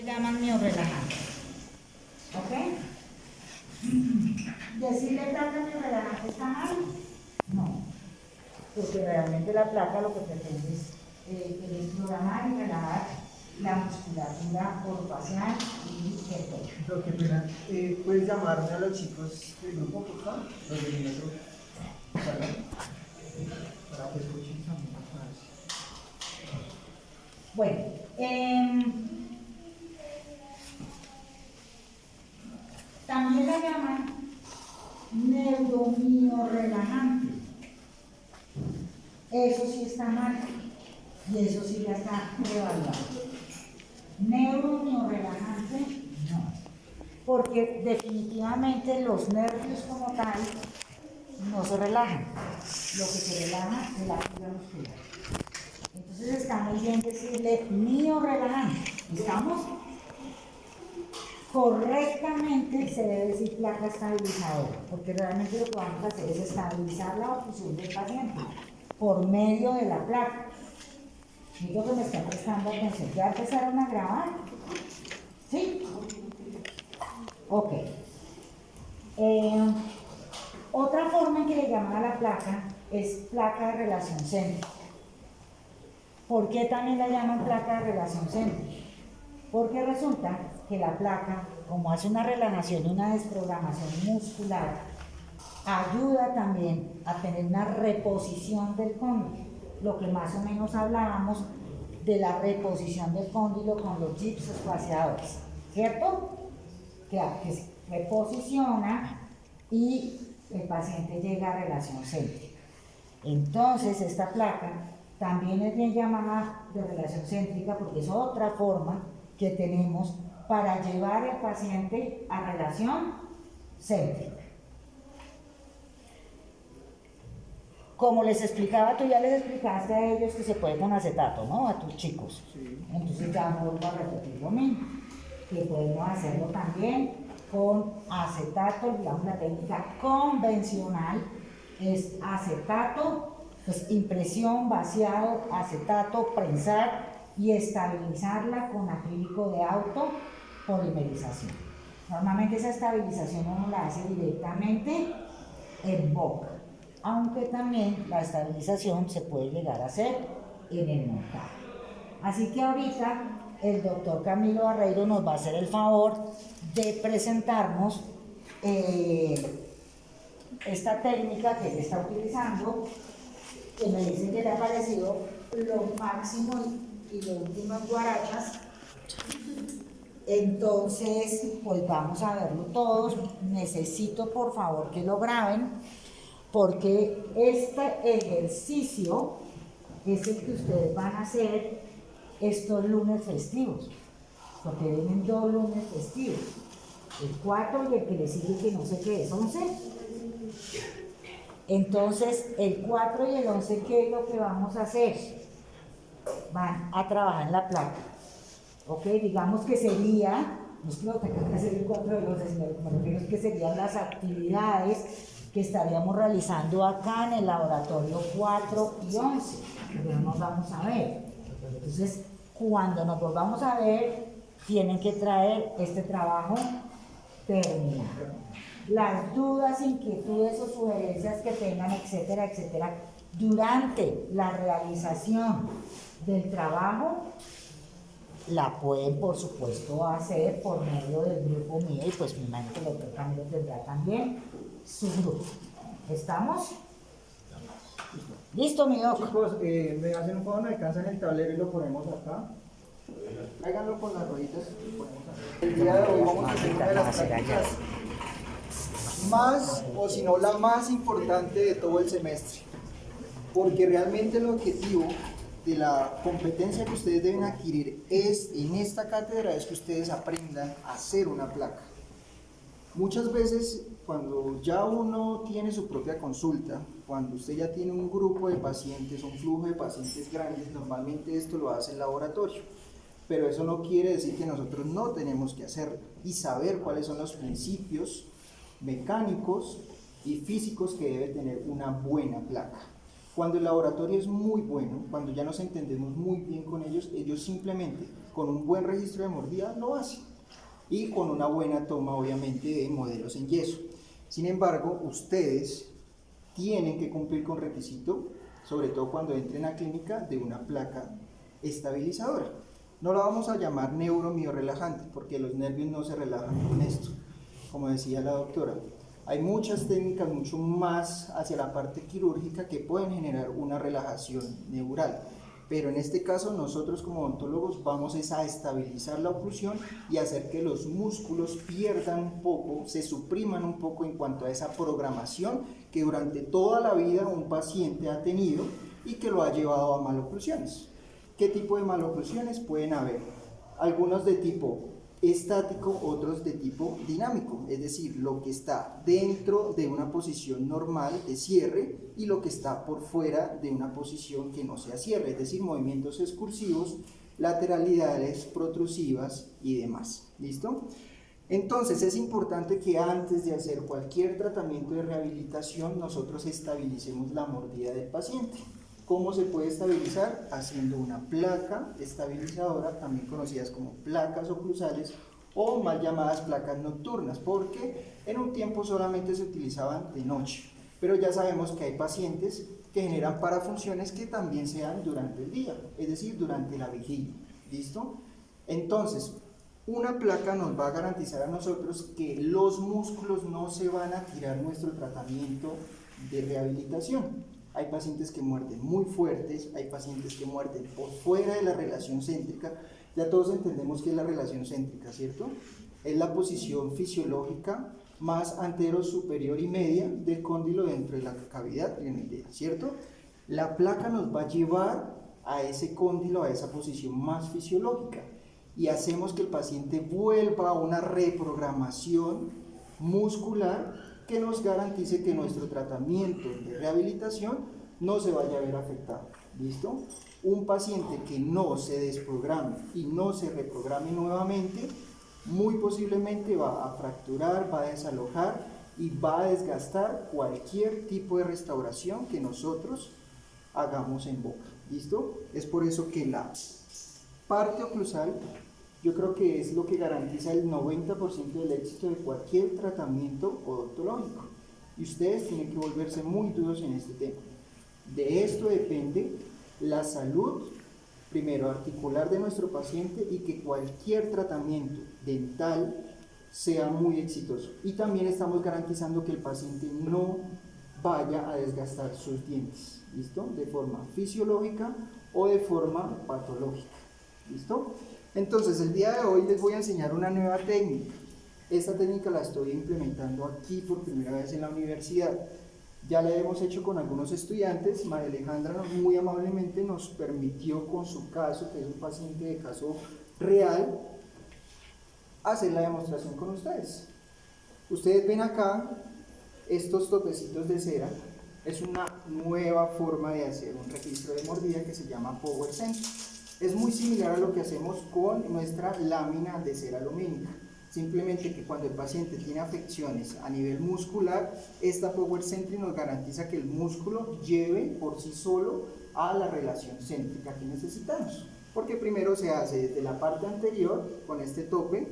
llaman miorrelajantes. ¿Ok? ¿Decirle placa miorrelajante está mal? No. Porque realmente la placa lo que pretende es programar y relajar la musculatura orofacial y el pecho. Lo que pena, ¿puedes llamarme a los chicos del grupo, por favor? Los del metro. Para que escuchen también más. Bueno, también la llaman neuromiorrelajante. Eso sí está mal y eso sí ya está reevaluado. Neuromiorrelajante, no. Porque definitivamente los nervios como tal no se relajan. Lo que se relaja es la fibra muscular. Entonces está muy bien decirle miorrelajante. ¿Estamos? Correctamente se debe decir placa estabilizadora, porque realmente lo que vamos a hacer es estabilizar la oclusión del paciente por medio de la placa. Digo que me está prestando atención. ¿Ya empezaron a grabar? ¿Sí? Ok. Otra forma en que le llaman a la placa es placa de relación céntrica. ¿Por qué también la llaman placa de relación céntrica? Porque resulta que la placa, como hace una relajación y una desprogramación muscular, ayuda también a tener una reposición del cóndilo, lo que más o menos hablábamos de la reposición del cóndilo con los gipsos faciadores, ¿cierto? Que se reposiciona y el paciente llega a relación céntrica. Entonces, esta placa también es bien llamada de relación céntrica porque es otra forma que tenemos para llevar al paciente a relación céntrica. Como les explicaba, tú ya les explicaste a ellos que se puede con acetato, ¿no? A tus chicos. Sí. Entonces ya no vuelvo a repetir lo mismo, que podemos hacerlo también con acetato, digamos la técnica convencional es acetato, pues impresión, vaciado, acetato, prensar y estabilizarla con acrílico de autopolimerización. Normalmente esa estabilización uno la hace directamente en boca, aunque también la estabilización se puede llegar a hacer en el montaje. Así que ahorita el doctor Camilo Barreiro nos va a hacer el favor de presentarnos esta técnica que él está utilizando, que me dice que le ha parecido lo máximo y lo último en guarachas. Entonces, pues vamos a verlo todos. Necesito por favor que lo graben, porque este ejercicio es el que ustedes van a hacer estos lunes festivos, porque vienen 2 lunes festivos, el 4 y el que le sigue, que no sé qué es, 11. Entonces, el 4 y el 11, ¿qué es lo que vamos a hacer? Van a trabajar en la placa. Ok, digamos que sería, no es que lo tengan que hacer el 4 y el 11, sino que me refiero es que serían las actividades que estaríamos realizando acá en el laboratorio 4 y 11, que no nos vamos a ver. Entonces, cuando nos volvamos a ver, tienen que traer este trabajo terminado. Las dudas, inquietudes o sugerencias que tengan, etcétera, etcétera, durante la realización del trabajo, la pueden, por supuesto, hacer por medio del grupo mío y pues me imagino que el doctor Camilo tendrá también su grupo. ¿Estamos? ¿Listo, mi doc? Chicos, me hacen un favor, me alcanzan el tablero y lo ponemos acá. Háganlo con las rueditas. El día de hoy vamos a hacer una de las prácticas más, o si no la más importante de todo el semestre, porque realmente el objetivo de la competencia que ustedes deben adquirir es, en esta cátedra, es que ustedes aprendan a hacer una placa. Muchas veces, cuando ya uno tiene su propia consulta, cuando usted ya tiene un grupo de pacientes, un flujo de pacientes grandes, normalmente esto lo hace el laboratorio, pero eso no quiere decir que nosotros no tenemos que hacerlo y saber cuáles son los principios mecánicos y físicos que debe tener una buena placa. Cuando el laboratorio es muy bueno, cuando ya nos entendemos muy bien con ellos, ellos simplemente con un buen registro de mordida lo hacen y con una buena toma obviamente de modelos en yeso. Sin embargo, ustedes tienen que cumplir con requisito, sobre todo cuando entren a clínica, de una placa estabilizadora. No la vamos a llamar neuromiorelajante porque los nervios no se relajan con esto, como decía la doctora. Hay muchas técnicas mucho más hacia la parte quirúrgica que pueden generar una relajación neural, pero en este caso nosotros como odontólogos vamos a estabilizar la oclusión y hacer que los músculos pierdan un poco, se supriman un poco en cuanto a esa programación que durante toda la vida un paciente ha tenido y que lo ha llevado a maloclusiones. ¿Qué tipo de maloclusiones pueden haber? Algunos de tipo estático, otros de tipo dinámico, es decir, lo que está dentro de una posición normal de cierre y lo que está por fuera de una posición que no sea cierre, es decir, movimientos excursivos, lateralidades protrusivas y demás. ¿Listo? Entonces es importante que antes de hacer cualquier tratamiento de rehabilitación nosotros estabilicemos la mordida del paciente. ¿Cómo se puede estabilizar? Haciendo una placa estabilizadora, también conocidas como placas oclusales o mal llamadas placas nocturnas, porque en un tiempo solamente se utilizaban de noche, pero ya sabemos que hay pacientes que generan parafunciones que también se dan durante el día, es decir, durante la vigilia. ¿Listo? Entonces, una placa nos va a garantizar a nosotros que los músculos no se van a tirar nuestro tratamiento de rehabilitación. Hay pacientes que muerden muy fuertes, hay pacientes que muerden por fuera de la relación céntrica. Ya todos entendemos qué es la relación céntrica, ¿cierto? Es la posición fisiológica más antero, superior y media del cóndilo dentro de la cavidad glenoidea, ¿cierto? La placa nos va a llevar a ese cóndilo, a esa posición más fisiológica y hacemos que el paciente vuelva a una reprogramación muscular que nos garantice que nuestro tratamiento de rehabilitación no se vaya a ver afectado. ¿Listo? Un paciente que no se desprograme y no se reprograme nuevamente, muy posiblemente va a fracturar, va a desalojar y va a desgastar cualquier tipo de restauración que nosotros hagamos en boca. ¿Listo? Es por eso que la parte oclusal yo creo que es lo que garantiza el 90% del éxito de cualquier tratamiento odontológico. Y ustedes tienen que volverse muy duros en este tema. De esto depende la salud, primero articular de nuestro paciente y que cualquier tratamiento dental sea muy exitoso. Y también estamos garantizando que el paciente no vaya a desgastar sus dientes, ¿listo? De forma fisiológica o de forma patológica, ¿listo? Entonces, el día de hoy les voy a enseñar una nueva técnica. Esta técnica la estoy implementando aquí por primera vez en la universidad. Ya la hemos hecho con algunos estudiantes. María Alejandra muy amablemente nos permitió con su caso, que es un paciente de caso real, hacer la demostración con ustedes. Ustedes ven acá estos topecitos de cera. Es una nueva forma de hacer un registro de mordida que se llama Power Sensor. Es muy similar a lo que hacemos con nuestra lámina de cera lumínica, simplemente que cuando el paciente tiene afecciones a nivel muscular, esta Power Sentry nos garantiza que el músculo lleve por sí solo a la relación céntrica que necesitamos, porque primero se hace desde la parte anterior con este tope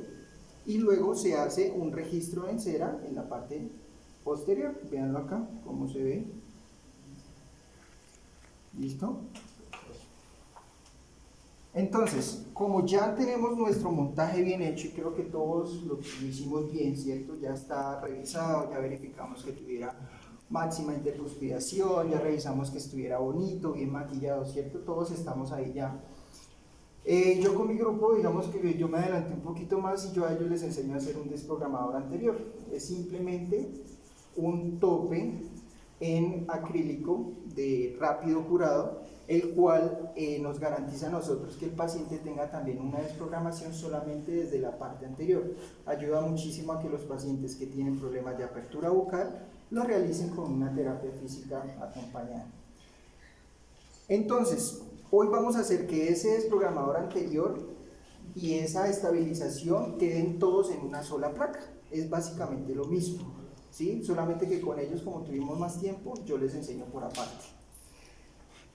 y luego se hace un registro en cera en la parte posterior. Véanlo acá, cómo se ve. ¿Listo? Entonces, como ya tenemos nuestro montaje bien hecho y creo que todos lo hicimos bien, ¿cierto? Ya está revisado, ya verificamos que tuviera máxima intercuspidación, ya revisamos que estuviera bonito, bien maquillado, ¿cierto? Todos estamos ahí ya. Yo con mi grupo, digamos que yo me adelanté un poquito más y yo a ellos les enseño a hacer un desprogramador anterior. Es simplemente un tope en acrílico de rápido curado, el cual nos garantiza a nosotros que el paciente tenga también una desprogramación solamente desde la parte anterior. Ayuda muchísimo a que los pacientes que tienen problemas de apertura bucal lo realicen con una terapia física acompañada. Entonces, hoy vamos a hacer que ese desprogramador anterior y esa estabilización queden todos en una sola placa. Es básicamente lo mismo, ¿sí? Solamente que con ellos, como tuvimos más tiempo, yo les enseño por aparte.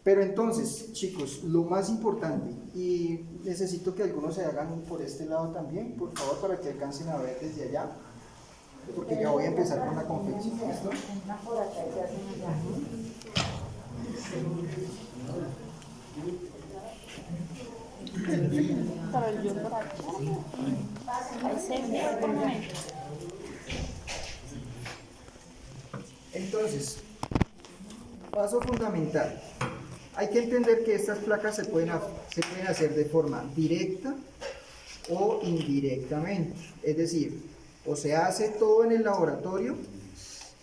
Pero entonces, chicos, lo más importante, y necesito que algunos se hagan por este lado también, por favor, para que alcancen a ver desde allá, porque ya voy a empezar con la confección. ¿Listo? Entran por acá y se hacen allá. Pero yo por aquí. Ahí se ve por un momento. Entonces, paso fundamental. Hay que entender que estas placas se pueden hacer de forma directa o indirectamente. Es decir, o se hace todo en el laboratorio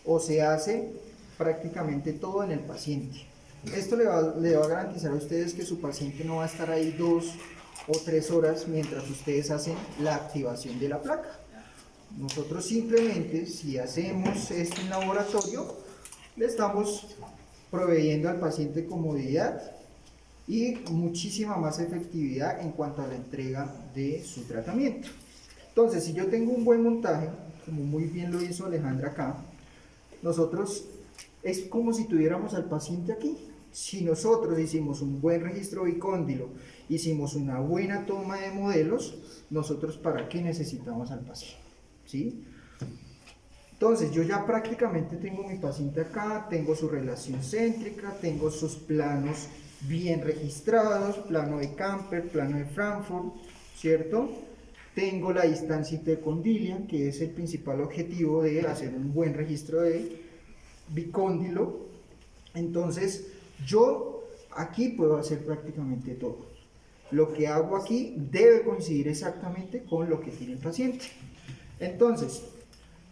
o se hace prácticamente todo en el paciente. Esto le va a garantizar a ustedes que su paciente no va a estar ahí 2 o 3 horas mientras ustedes hacen la activación de la placa. Nosotros simplemente, si hacemos esto en laboratorio, le estamos proveyendo al paciente comodidad y muchísima más efectividad en cuanto a la entrega de su tratamiento. Entonces, si yo tengo un buen montaje, como muy bien lo hizo Alejandra acá, nosotros es como si tuviéramos al paciente aquí. Si nosotros hicimos un buen registro bicóndilo, hicimos una buena toma de modelos, nosotros ¿para qué necesitamos al paciente? ¿Sí? Entonces, yo ya prácticamente tengo mi paciente acá, tengo su relación céntrica, tengo sus planos bien registrados, plano de Camper, plano de Frankfurt, ¿cierto? Tengo la distancia intercondilia, que es el principal objetivo de hacer un buen registro de bicóndilo. Entonces, yo aquí puedo hacer prácticamente todo. Lo que hago aquí debe coincidir exactamente con lo que tiene el paciente. Entonces,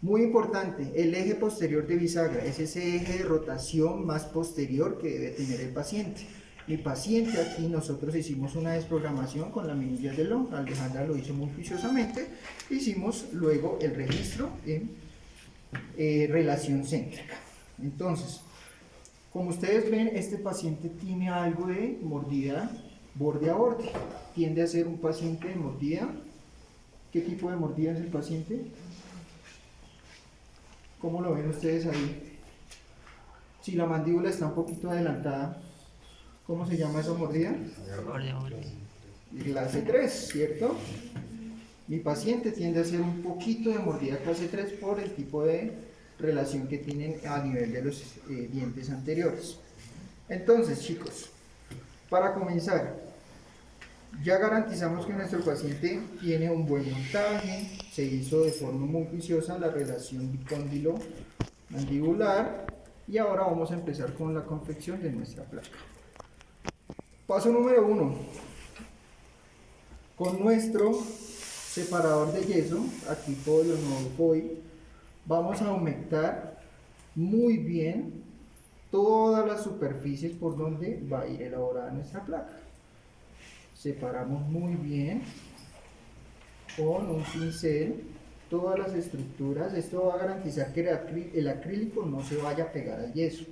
muy importante, el eje posterior de bisagra es ese eje de rotación más posterior que debe tener el paciente. Mi paciente aquí, nosotros hicimos una desprogramación con la minilla de Long, Alejandra lo hizo muy juiciosamente, hicimos luego el registro en relación céntrica. Entonces, como ustedes ven, este paciente tiene algo de mordida borde a borde, tiende a ser un paciente de mordida. ¿Qué tipo de mordida es el paciente? ¿Cómo lo ven ustedes ahí? Si la mandíbula está un poquito adelantada, ¿cómo se llama esa mordida? Clase 3, ¿cierto? Mi paciente tiende a ser un poquito de mordida clase 3 por el tipo de relación que tienen a nivel de los dientes anteriores. Entonces, chicos, para comenzar, ya garantizamos que nuestro paciente tiene un buen montaje, se hizo de forma muy juiciosa la relación bicóndilo-mandibular y ahora vamos a empezar con la confección de nuestra placa. Paso número 1. Con nuestro separador de yeso, aquí por los Novocoy, vamos a humectar muy bien todas las superficies por donde va a ir elaborada nuestra placa. Separamos muy bien con un pincel todas las estructuras. Esto va a garantizar que el acrílico no se vaya a pegar al yeso.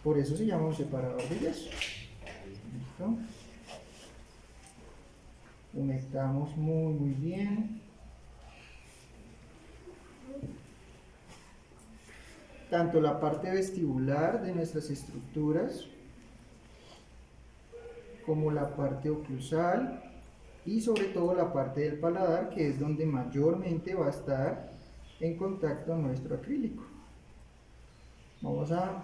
Por eso se llama un separador de yeso. ¿Listo? Humectamos muy bien. Tanto la parte vestibular de nuestras estructuras como la parte oclusal y sobre todo la parte del paladar, que es donde mayormente va a estar en contacto nuestro acrílico. Vamos a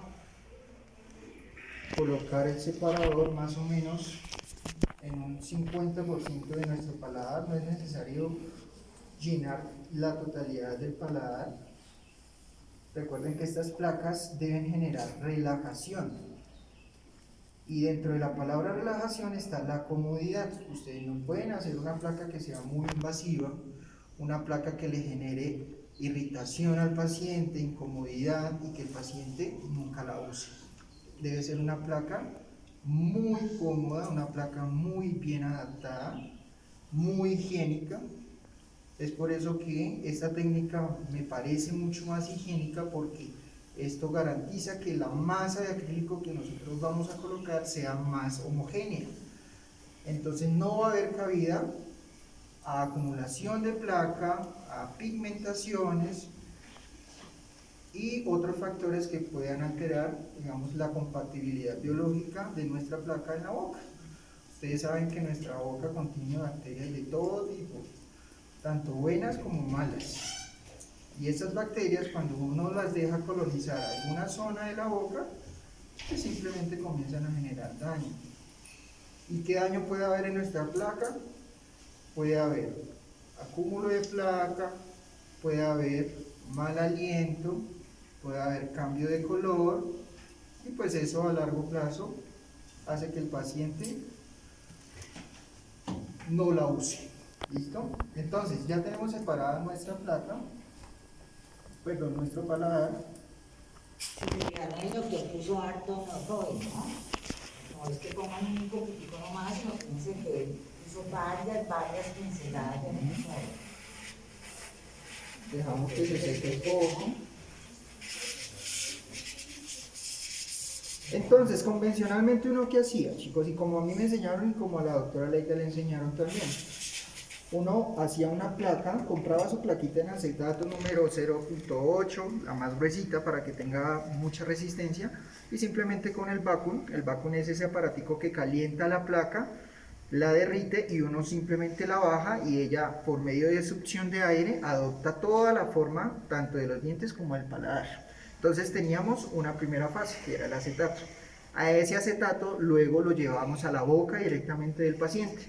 colocar el separador más o menos en un 50% de nuestro paladar. No es necesario llenar la totalidad del paladar. Recuerden que estas placas deben generar relajación. Y dentro de la palabra relajación está la comodidad. Ustedes no pueden hacer una placa que sea muy invasiva, una placa que le genere irritación al paciente, incomodidad y que el paciente nunca la use. Debe ser una placa muy cómoda, una placa muy bien adaptada, muy higiénica. Es por eso que esta técnica me parece mucho más higiénica, porque esto garantiza que la masa de acrílico que nosotros vamos a colocar sea más homogénea. Entonces no va a haber cabida a acumulación de placa, a pigmentaciones y otros factores que puedan alterar, digamos, la compatibilidad biológica de nuestra placa en la boca. Ustedes saben que nuestra boca contiene bacterias de todo tipo, tanto buenas como malas. Y estas bacterias, cuando uno las deja colonizar alguna zona de la boca, pues simplemente comienzan a generar daño. ¿Y qué daño puede haber en nuestra placa? Puede haber acúmulo de placa, puede haber mal aliento, puede haber cambio de color, y pues eso a largo plazo hace que el paciente no la use. ¿Listo? Entonces ya tenemos separada nuestra placa, perdón, nuestro paladar. Si me fijaron, el doctor puso harto notoide, ¿no? No es que pongan un poquitico nomás, sino fíjense que él puso varias pinceladas de notoide. Dejamos que se seque un poco. Entonces, convencionalmente uno ¿qué hacía, chicos? Y como a mí me enseñaron y como a la doctora Leida le enseñaron también, uno hacía una placa, compraba su plaquita en acetato número 0.8, la más gruesita para que tenga mucha resistencia, y simplemente con el vacuum es ese aparatico que calienta la placa, la derrite y uno simplemente la baja y ella por medio de succión de aire adopta toda la forma tanto de los dientes como del paladar. Entonces teníamos una primera fase que era el acetato. A ese acetato luego lo llevábamos a la boca directamente del paciente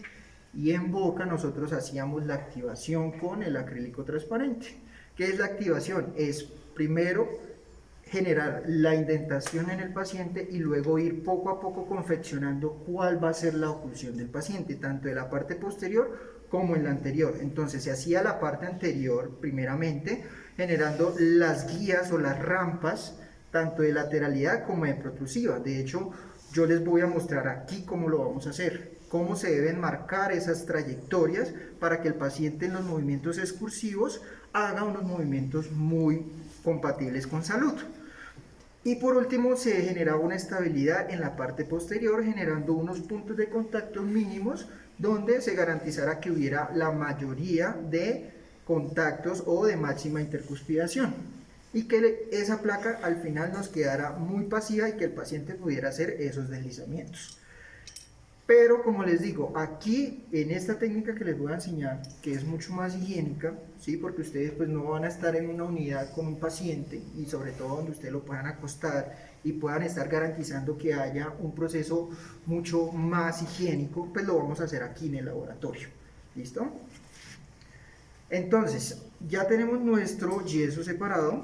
y en boca nosotros hacíamos la activación con el acrílico transparente. ¿Qué es la activación? Es primero generar la indentación en el paciente y luego ir poco a poco confeccionando cuál va a ser la oclusión del paciente, tanto de la parte posterior como en la anterior. Entonces se hacía la parte anterior primeramente, generando las guías o las rampas, tanto de lateralidad como de protrusiva. De hecho, yo les voy a mostrar aquí cómo lo vamos a hacer, cómo se deben marcar esas trayectorias para que el paciente en los movimientos excursivos haga unos movimientos muy compatibles con salud. Y por último se generaba una estabilidad en la parte posterior, generando unos puntos de contacto mínimos donde se garantizara que hubiera la mayoría de contactos o de máxima intercuspidación y que esa placa al final nos quedara muy pasiva y que el paciente pudiera hacer esos deslizamientos. Pero como les digo, aquí en esta técnica que les voy a enseñar, que es mucho más higiénica, ¿sí? Porque ustedes pues no van a estar en una unidad con un paciente y sobre todo donde ustedes lo puedan acostar y puedan estar garantizando que haya un proceso mucho más higiénico, pues lo vamos a hacer aquí en el laboratorio. ¿Listo? Entonces, ya tenemos nuestro yeso separado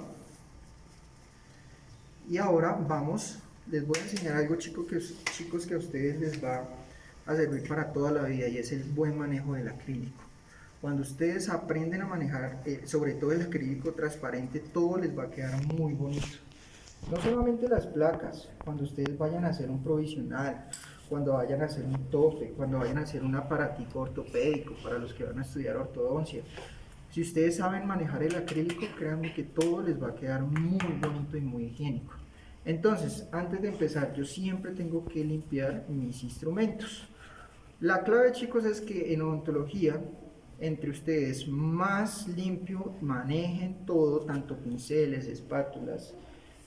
y ahora les voy a enseñar algo chicos que a ustedes les va a servir para toda la vida y es el buen manejo del acrílico. Cuando ustedes aprenden a manejar sobre todo el acrílico transparente, todo les va a quedar muy bonito. No solamente las placas, cuando ustedes vayan a hacer un provisional, cuando vayan a hacer un tope, cuando vayan a hacer un aparatico ortopédico para los que van a estudiar ortodoncia. Si ustedes saben manejar el acrílico, créanme que todo les va a quedar muy bonito y muy higiénico. Entonces, antes de empezar, yo siempre tengo que limpiar mis instrumentos. La clave, chicos, es que en odontología, entre ustedes más limpio manejen todo, tanto pinceles, espátulas,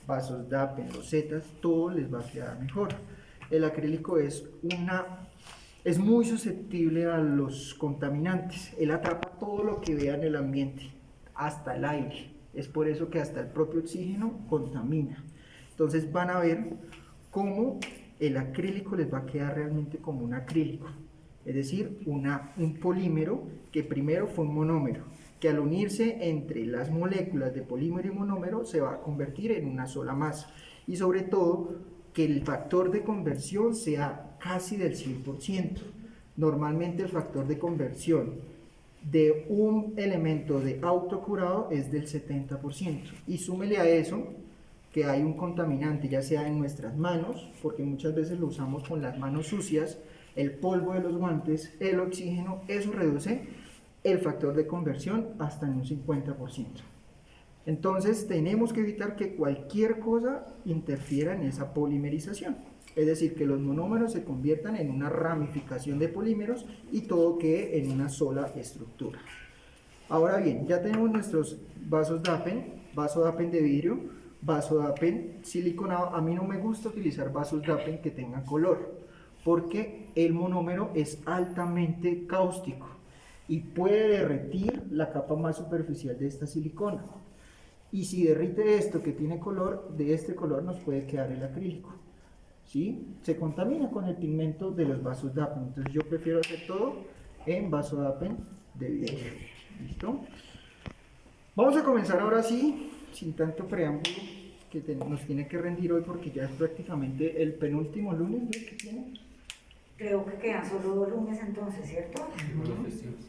vasos DAPEN, rosetas, todo les va a quedar mejor. El acrílico es muy susceptible a los contaminantes. Él atrapa todo lo que vea en el ambiente, hasta el aire. Es por eso que hasta el propio oxígeno contamina. Entonces van a ver cómo el acrílico les va a quedar realmente como un acrílico. Es decir, un polímero que primero fue un monómero, que al unirse entre las moléculas de polímero y monómero se va a convertir en una sola masa. Y sobre todo, que el factor de conversión sea casi del 100%. Normalmente el factor de conversión de un elemento de autocurado es del 70%. Y súmele a eso que hay un contaminante, ya sea en nuestras manos, porque muchas veces lo usamos con las manos sucias, el polvo de los guantes, el oxígeno, eso reduce el factor de conversión hasta en un 50%. Entonces tenemos que evitar que cualquier cosa interfiera en esa polimerización, es decir, que los monómeros se conviertan en una ramificación de polímeros y todo quede en una sola estructura. Ahora bien, ya tenemos nuestros vasos DAPEN, vaso DAPEN de vidrio, vaso Dapen siliconado. A mí no me gusta utilizar vasos Dapen que tengan color, porque el monómero es altamente cáustico y puede derretir la capa más superficial de esta silicona. Y si derrite esto que tiene color, de este color nos puede quedar el acrílico, ¿sí? Se contamina con el pigmento de los vasos Dapen. Entonces yo prefiero hacer todo en vaso Dapen de vidrio. ¿Listo? Vamos a comenzar ahora sí, sin tanto preámbulo, que nos tiene que rendir hoy porque ya es prácticamente el penúltimo lunes, ¿no? Que tiene. Creo que quedan solo 2 lunes entonces, ¿cierto? Los festivos.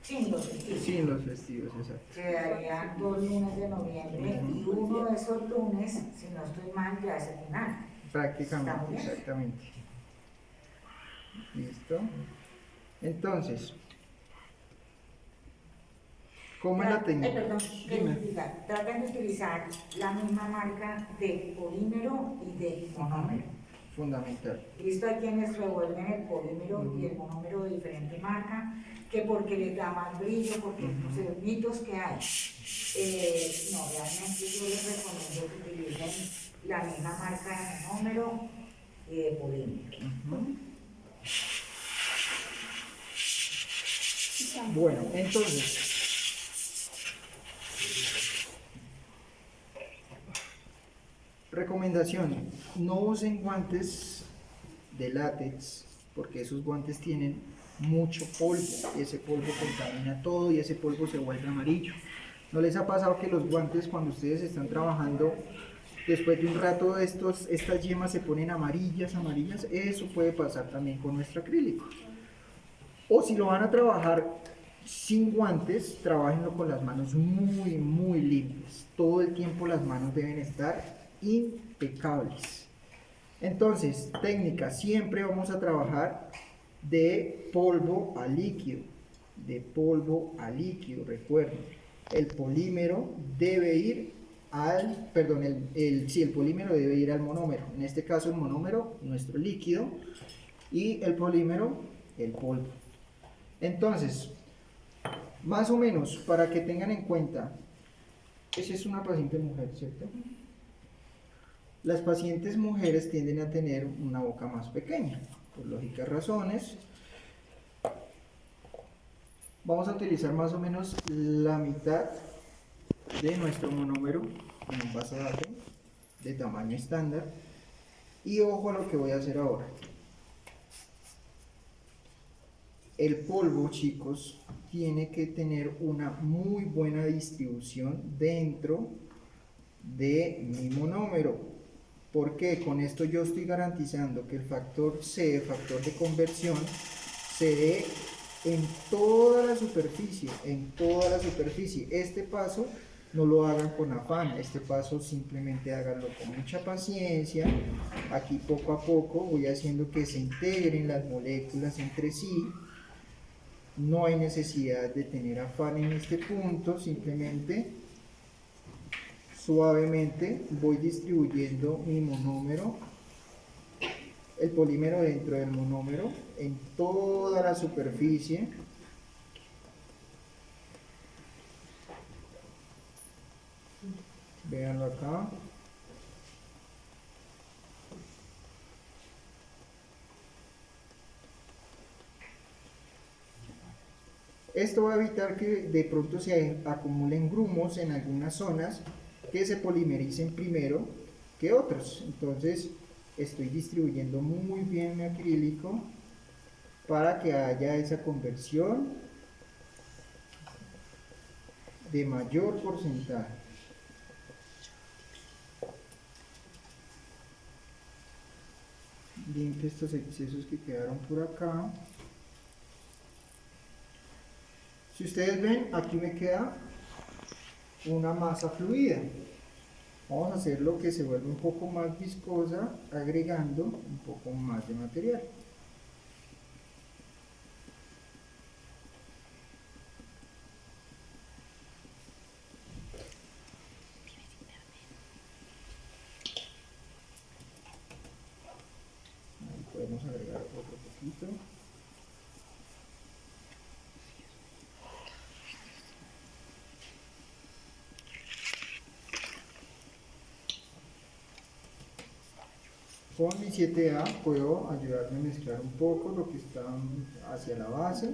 Sin los festivos. Sin los festivos, exacto. Quedarían 2 lunes de noviembre y uno de esos lunes, si no estoy mal, ya es el final. Prácticamente, ¿Estamos bien? exactamente. ¿Listo? Entonces, ¿cómo es la técnica? Perdón, Dime. traten de utilizar la misma marca de polímero y de monómero. Fundamental. Listo, hay quienes revuelven el polímero y el monómero de diferente marca, que porque les da más brillo, porque los mitos que hay. No, realmente yo les recomiendo que utilicen la misma marca de monómero y de polímero. Bueno, entonces, recomendación, no usen guantes de látex porque esos guantes tienen mucho polvo y ese polvo contamina todo y ese polvo se vuelve amarillo. ¿No les ha pasado que los guantes cuando ustedes están trabajando, después de un rato estas yemas se ponen amarillas? Eso puede pasar también con nuestro acrílico. O si lo van a trabajar sin guantes, trabajenlo con las manos muy limpias. Todo el tiempo las manos deben estar impecables. Entonces, técnica, siempre vamos a trabajar de polvo a líquido, recuerden, el polímero debe ir al, perdón, el polímero debe ir al monómero, en este caso el monómero, nuestro líquido, y el polímero, el polvo. Entonces, más o menos, para que tengan en cuenta, esa es una paciente mujer, ¿cierto? Las pacientes mujeres tienden a tener una boca más pequeña, por lógicas razones. Vamos a utilizar más o menos la mitad de nuestro monómero en un vaso de tamaño estándar. Y ojo a lo que voy a hacer ahora. El polvo, chicos, tiene que tener una muy buena distribución dentro de mi monómero. Porque con esto yo estoy garantizando que el factor C, factor de conversión, se dé en toda la superficie, Este paso no lo hagan con afán, este paso simplemente háganlo con mucha paciencia. Aquí poco a poco voy haciendo que se integren las moléculas entre sí. No hay necesidad de tener afán en este punto, simplemente suavemente voy distribuyendo mi monómero, el polímero dentro del monómero, en toda la superficie. Véanlo acá. Esto va a evitar que de pronto se acumulen grumos en algunas zonas que se polimericen primero que otros. Entonces estoy distribuyendo muy bien mi acrílico para que haya esa conversión de mayor porcentaje. Limpio estos excesos que quedaron por acá. Si ustedes ven, aquí me queda una masa fluida. Vamos a hacerlo que se vuelva un poco más viscosa, agregando un poco más de material. Ahí podemos agregar otro poquito. Con mi 7A puedo ayudarme a mezclar un poco lo que está hacia la base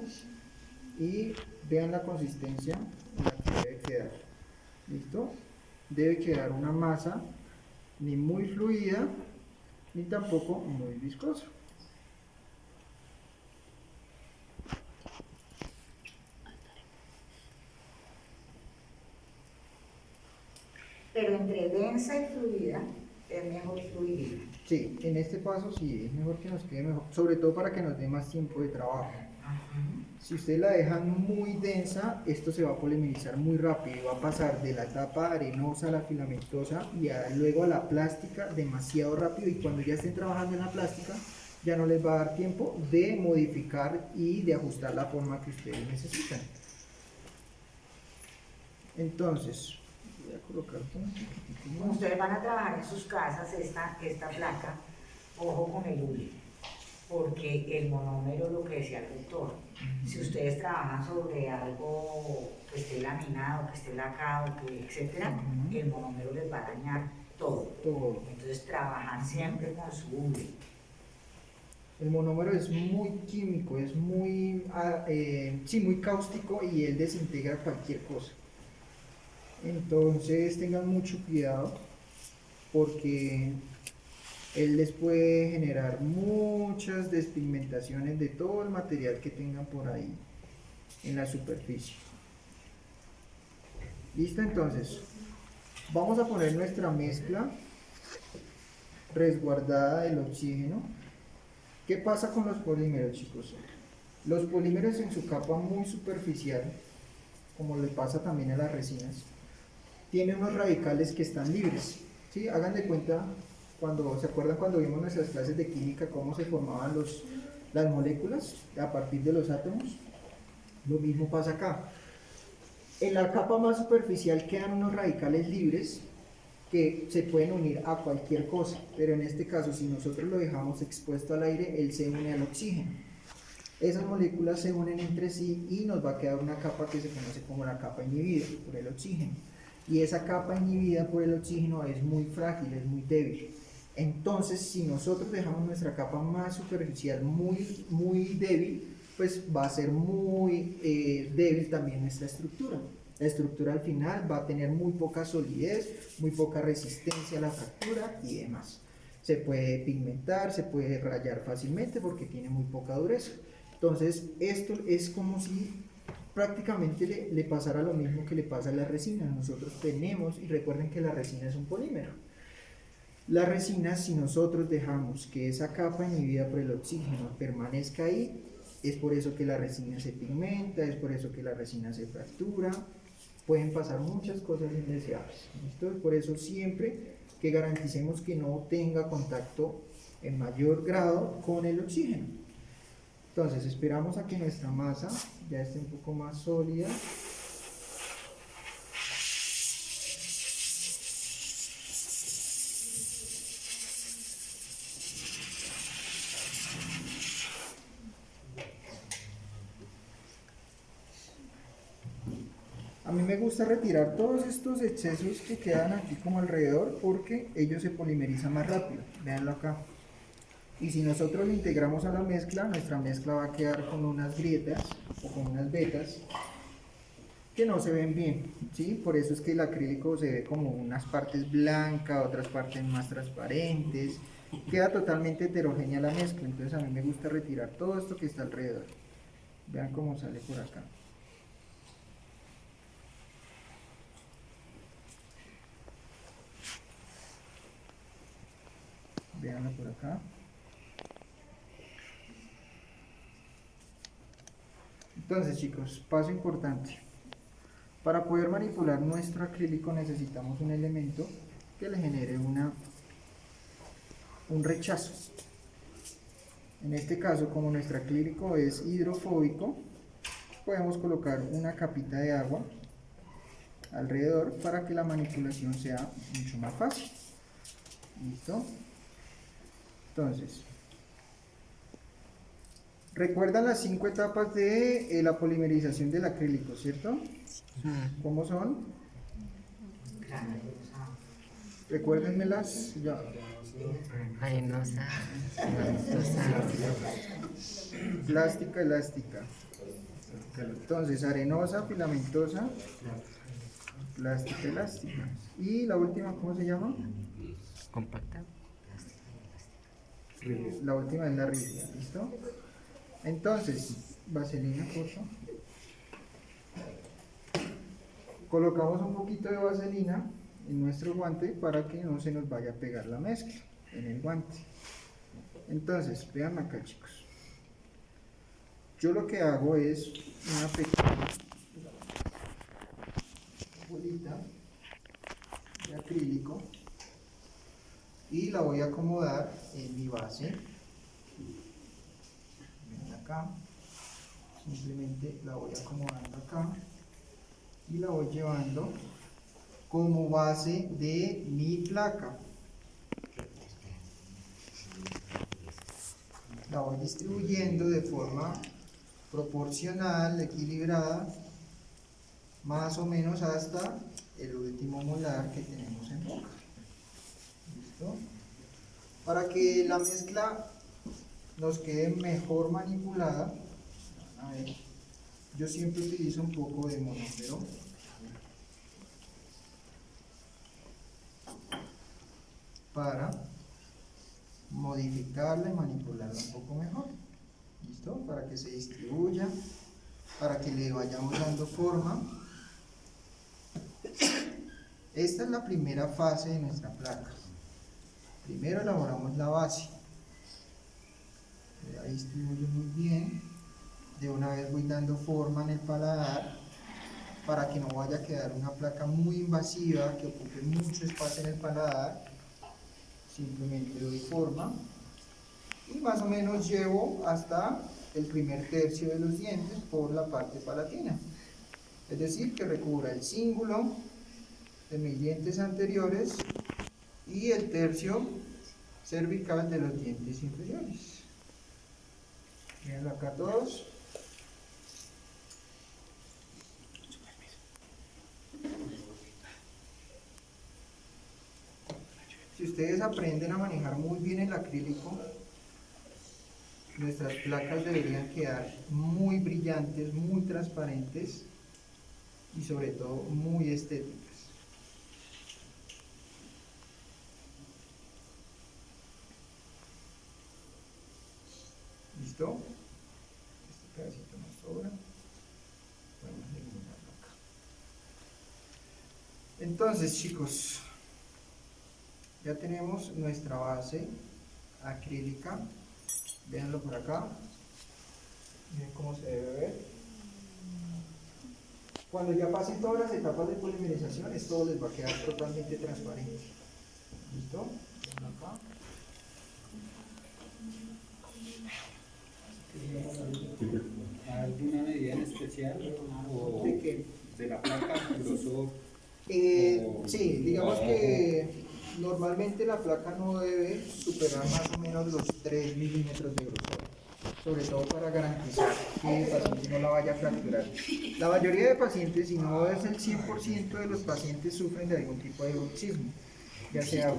y vean la consistencia en la que debe quedar. ¿Listo? Debe quedar una masa ni muy fluida ni tampoco muy viscosa. Pero entre densa y fluida es mejor fluida. Sí, en este paso sí, es mejor que nos quede mejor, sobre todo para que nos dé más tiempo de trabajo. Si ustedes la dejan muy densa, esto se va a polimerizar muy rápido y va a pasar de la etapa arenosa a la filamentosa y luego a la plástica demasiado rápido, y cuando ya estén trabajando en la plástica ya no les va a dar tiempo de modificar y de ajustar la forma que ustedes necesitan. Entonces, voy a colocar un poquitico Como más. ustedes van a trabajar en sus casas esta placa, ojo con el hule, porque el monómero, lo que decía el doctor, si ustedes trabajan sobre algo que esté laminado, que esté lacado, etcétera, el monómero les va a dañar todo. Todo. Entonces trabajar siempre con su hule. El monómero es muy químico, es muy, muy cáustico y él desintegra cualquier cosa. Entonces tengan mucho cuidado porque él les puede generar muchas despigmentaciones de todo el material que tengan por ahí en la superficie. Listo, entonces vamos a poner nuestra mezcla resguardada del oxígeno. ¿Qué pasa con los polímeros, chicos? Los polímeros en su capa muy superficial, como le pasa también a las resinas, tienen unos radicales que están libres. ¿Sí? Hagan de cuenta, ¿se acuerdan cuando vimos nuestras clases de química cómo se formaban las moléculas a partir de los átomos? Lo mismo pasa acá. En la capa más superficial quedan unos radicales libres que se pueden unir a cualquier cosa, pero en este caso, si nosotros lo dejamos expuesto al aire, él se une al oxígeno. Esas moléculas se unen entre sí y nos va a quedar una capa que se conoce como la capa inhibida por el oxígeno. Y esa capa inhibida por el oxígeno es muy frágil, es muy débil. Entonces, si nosotros dejamos nuestra capa más superficial muy débil, pues va a ser muy débil también nuestra estructura. La estructura al final va a tener muy poca solidez, muy poca resistencia a la fractura y demás. Se puede pigmentar, se puede rayar fácilmente porque tiene muy poca dureza. Entonces, esto es como si prácticamente le pasara lo mismo que le pasa a la resina. Nosotros tenemos, y recuerden que la resina es un polímero. La resina, si nosotros dejamos que esa capa inhibida por el oxígeno permanezca ahí, es por eso que la resina se pigmenta, es por eso que la resina se fractura. Pueden pasar muchas cosas indeseables. ¿Listo? Por eso siempre que garanticemos que no tenga contacto en mayor grado con el oxígeno. Entonces esperamos a que nuestra masa ya esté un poco más sólida. A mí me gusta retirar todos estos excesos que quedan aquí como alrededor porque ellos se polimerizan más rápido. Véanlo acá. Y si nosotros lo integramos a la mezcla, nuestra mezcla va a quedar con unas grietas o con unas vetas que no se ven bien, ¿sí? Por eso es que el acrílico se ve como unas partes blancas, otras partes más transparentes. Queda totalmente heterogénea la mezcla, entonces a mí me gusta retirar todo esto que está alrededor. Vean cómo sale por acá. Veanlo por acá. Entonces, chicos, paso importante. Para poder manipular nuestro acrílico necesitamos un elemento que le genere un rechazo. En este caso, como nuestro acrílico es hidrofóbico, podemos colocar una capita de agua alrededor para que la manipulación sea mucho más fácil. ¿Listo? Entonces, recuerdan las 5 etapas de la polimerización del acrílico, ¿cierto? ¿Cómo son? Recuérdenmelas ya. Arenosa, cementosa, Plástica, elástica. Entonces, arenosa, filamentosa, plástica, elástica. Y la última, ¿cómo se llama? compacta. La última es la rígida, ¿listo? Entonces, vaselina, por favor. Colocamos un poquito de vaselina en nuestro guante para que no se nos vaya a pegar la mezcla en el guante. Entonces, vean acá, chicos. Yo lo que hago es una pequeña bolita de acrílico y la voy a acomodar en mi base. Ven acá, simplemente la voy acomodando acá y la voy llevando como base de mi placa. La voy distribuyendo de forma proporcional, equilibrada, más o menos hasta el último molar que tenemos en boca. ¿Listo? Para que la mezcla nos quede mejor manipulada, a ver, yo siempre utilizo un poco de monómero. Para modificarla y manipularla un poco mejor. ¿Listo? Para que se distribuya, para que le vayamos dando forma. Esta es la primera fase de nuestra placa. Primero elaboramos la base. La distribuyo muy bien. De una vez voy dando forma en el paladar para que no vaya a quedar una placa muy invasiva que ocupe mucho espacio en el paladar. Simplemente doy forma y más o menos llevo hasta el primer tercio de los dientes por la parte palatina, es decir, que recubra el cíngulo de mis dientes anteriores y el tercio cervical de los dientes inferiores. Miren acá todos. Si ustedes aprenden a manejar muy bien el acrílico, nuestras placas deberían quedar muy brillantes, muy transparentes y sobre todo muy estéticas. ¿Listo? Este pedacito nos sobra. Podemos eliminarlo acá. Entonces, chicos, ya tenemos nuestra base acrílica. Véanlo por acá. Miren cómo se debe ver. Cuando ya pasen todas las etapas de polimerización, esto les va a quedar totalmente transparente. ¿Listo? Véanlo acá. ¿Alguna medida en especial? ¿O ¿De qué? de la placa, grosor? Sí, digamos que normalmente la placa no debe superar más o menos los 3 milímetros de grosor, sobre todo para garantizar que el paciente no la vaya a fracturar. La mayoría de pacientes, si no es el 100% de los pacientes, sufren de algún tipo de bruxismo, ya sea el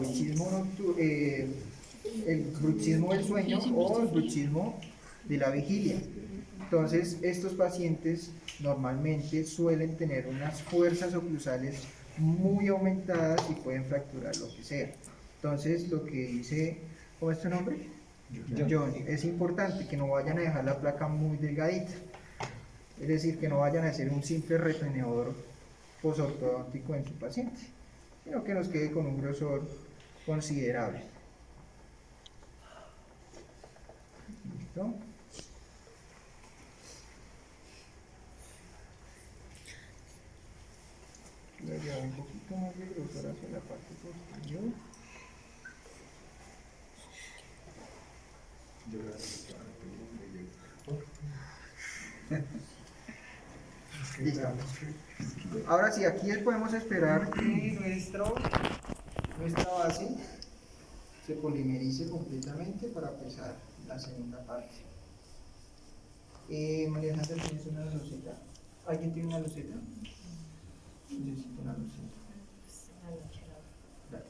bruxismo del sueño o el bruxismo de la vigilia. Entonces, estos pacientes normalmente suelen tener unas fuerzas oclusales muy aumentadas y pueden fracturar lo que sea. Entonces, lo que dice, ¿cómo es tu nombre? John. Es importante que no vayan a dejar la placa muy delgadita. Es decir, que no vayan a hacer un simple retenedor posortodóntico en su paciente, sino que nos quede con un grosor considerable. ¿Listo? Voy a llevar un poquito más de grosor hacia la parte posterior. Listo. Ahora sí, aquí podemos esperar que nuestra base se polimerice completamente para empezar la segunda parte. María Alejandra, ¿tienes una luceta? ¿Alguien tiene una luceta? Necesito una luceta. Dale.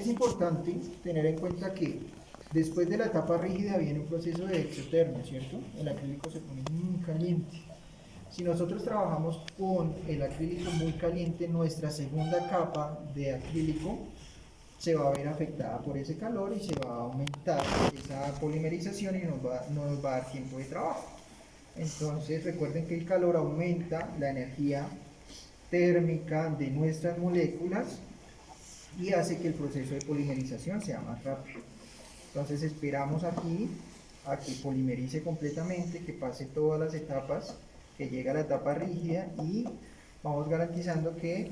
importante tener en cuenta que después de la etapa rígida viene un proceso de exotermia, ¿cierto? El acrílico se pone muy caliente. Si nosotros trabajamos con el acrílico muy caliente, nuestra segunda capa de acrílico se va a ver afectada por ese calor y se va a aumentar esa polimerización y no nos va a dar tiempo de trabajo. Entonces recuerden que el calor aumenta la energía térmica de nuestras moléculas y hace que el proceso de polimerización sea más rápido. Entonces esperamos aquí a que polimerice completamente, que pase todas las etapas, que llegue a la etapa rígida y vamos garantizando que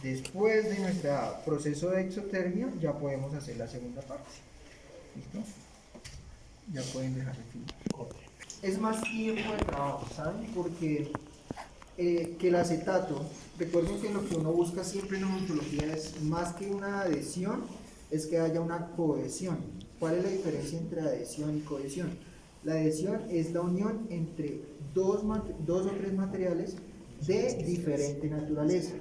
después de nuestro proceso de exotermia ya podemos hacer la segunda parte. ¿Listo? Ya pueden dejar el film. Es más tiempo de trabajo, ¿saben? Porque que el acetato, recuerden que lo que uno busca siempre en odontología es más que una adhesión, es que haya una cohesión. ¿Cuál es la diferencia entre adhesión y cohesión? La adhesión es la unión entre dos o tres materiales de diferente naturaleza.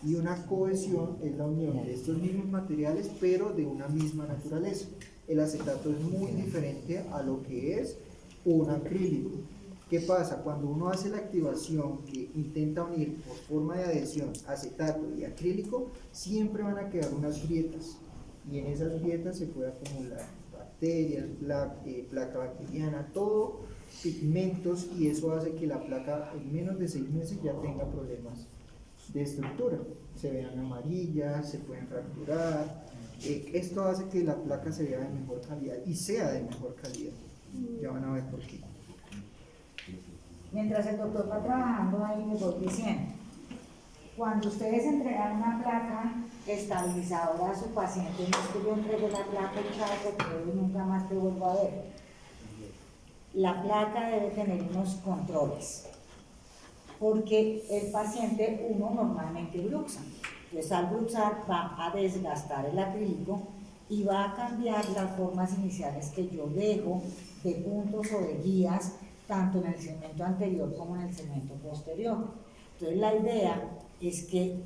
Y una cohesión es la unión de estos mismos materiales, pero de una misma naturaleza. El acetato es muy diferente a lo que es un acrílico. ¿Qué pasa? Cuando uno hace la activación que intenta unir por forma de adhesión acetato y acrílico, siempre van a quedar unas grietas. Y en esas grietas se puede acumular bacterias, placa bacteriana, todo, pigmentos, y eso hace que la placa en menos de 6 meses ya tenga problemas de estructura. Se vean amarillas, se pueden fracturar. Esto hace que la placa se vea de mejor calidad y sea de mejor calidad. Ya van a ver por qué. Mientras el doctor va trabajando ahí, les voy diciendo, cuando ustedes entregan una placa estabilizadora a su paciente, no es que yo entregue la placa y chao, te creo y nunca más te vuelvo a ver. La placa debe tener unos controles, porque el paciente, uno normalmente bruxa. Entonces al bruxar va a desgastar el acrílico y va a cambiar las formas iniciales que yo dejo de puntos o de guías, tanto en el segmento anterior como en el segmento posterior. Entonces la idea es que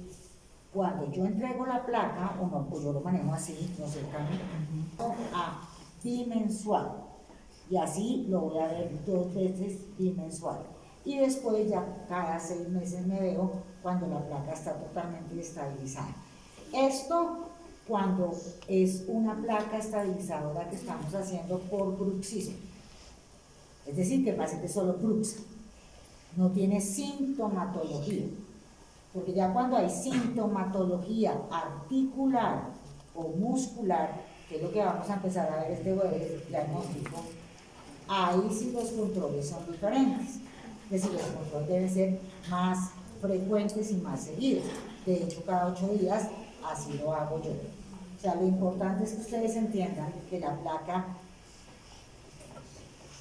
cuando yo entrego la placa, o no, pues yo lo manejo así, no sé, a bimensual, y así lo voy a ver 2 veces bimensual. Y después ya cada 6 meses me veo cuando la placa está totalmente estabilizada. Esto cuando es una placa estabilizadora que estamos haciendo por bruxismo. Es decir, que el paciente solo bruxa, no tiene sintomatología. Porque ya cuando hay sintomatología articular o muscular, que es lo que vamos a empezar a ver este jueves, diagnóstico, ahí sí los controles son diferentes. Es decir, los controles deben ser más frecuentes y más seguidos. De hecho, cada 8 días, así lo hago yo. O sea, lo importante es que ustedes entiendan que la placa,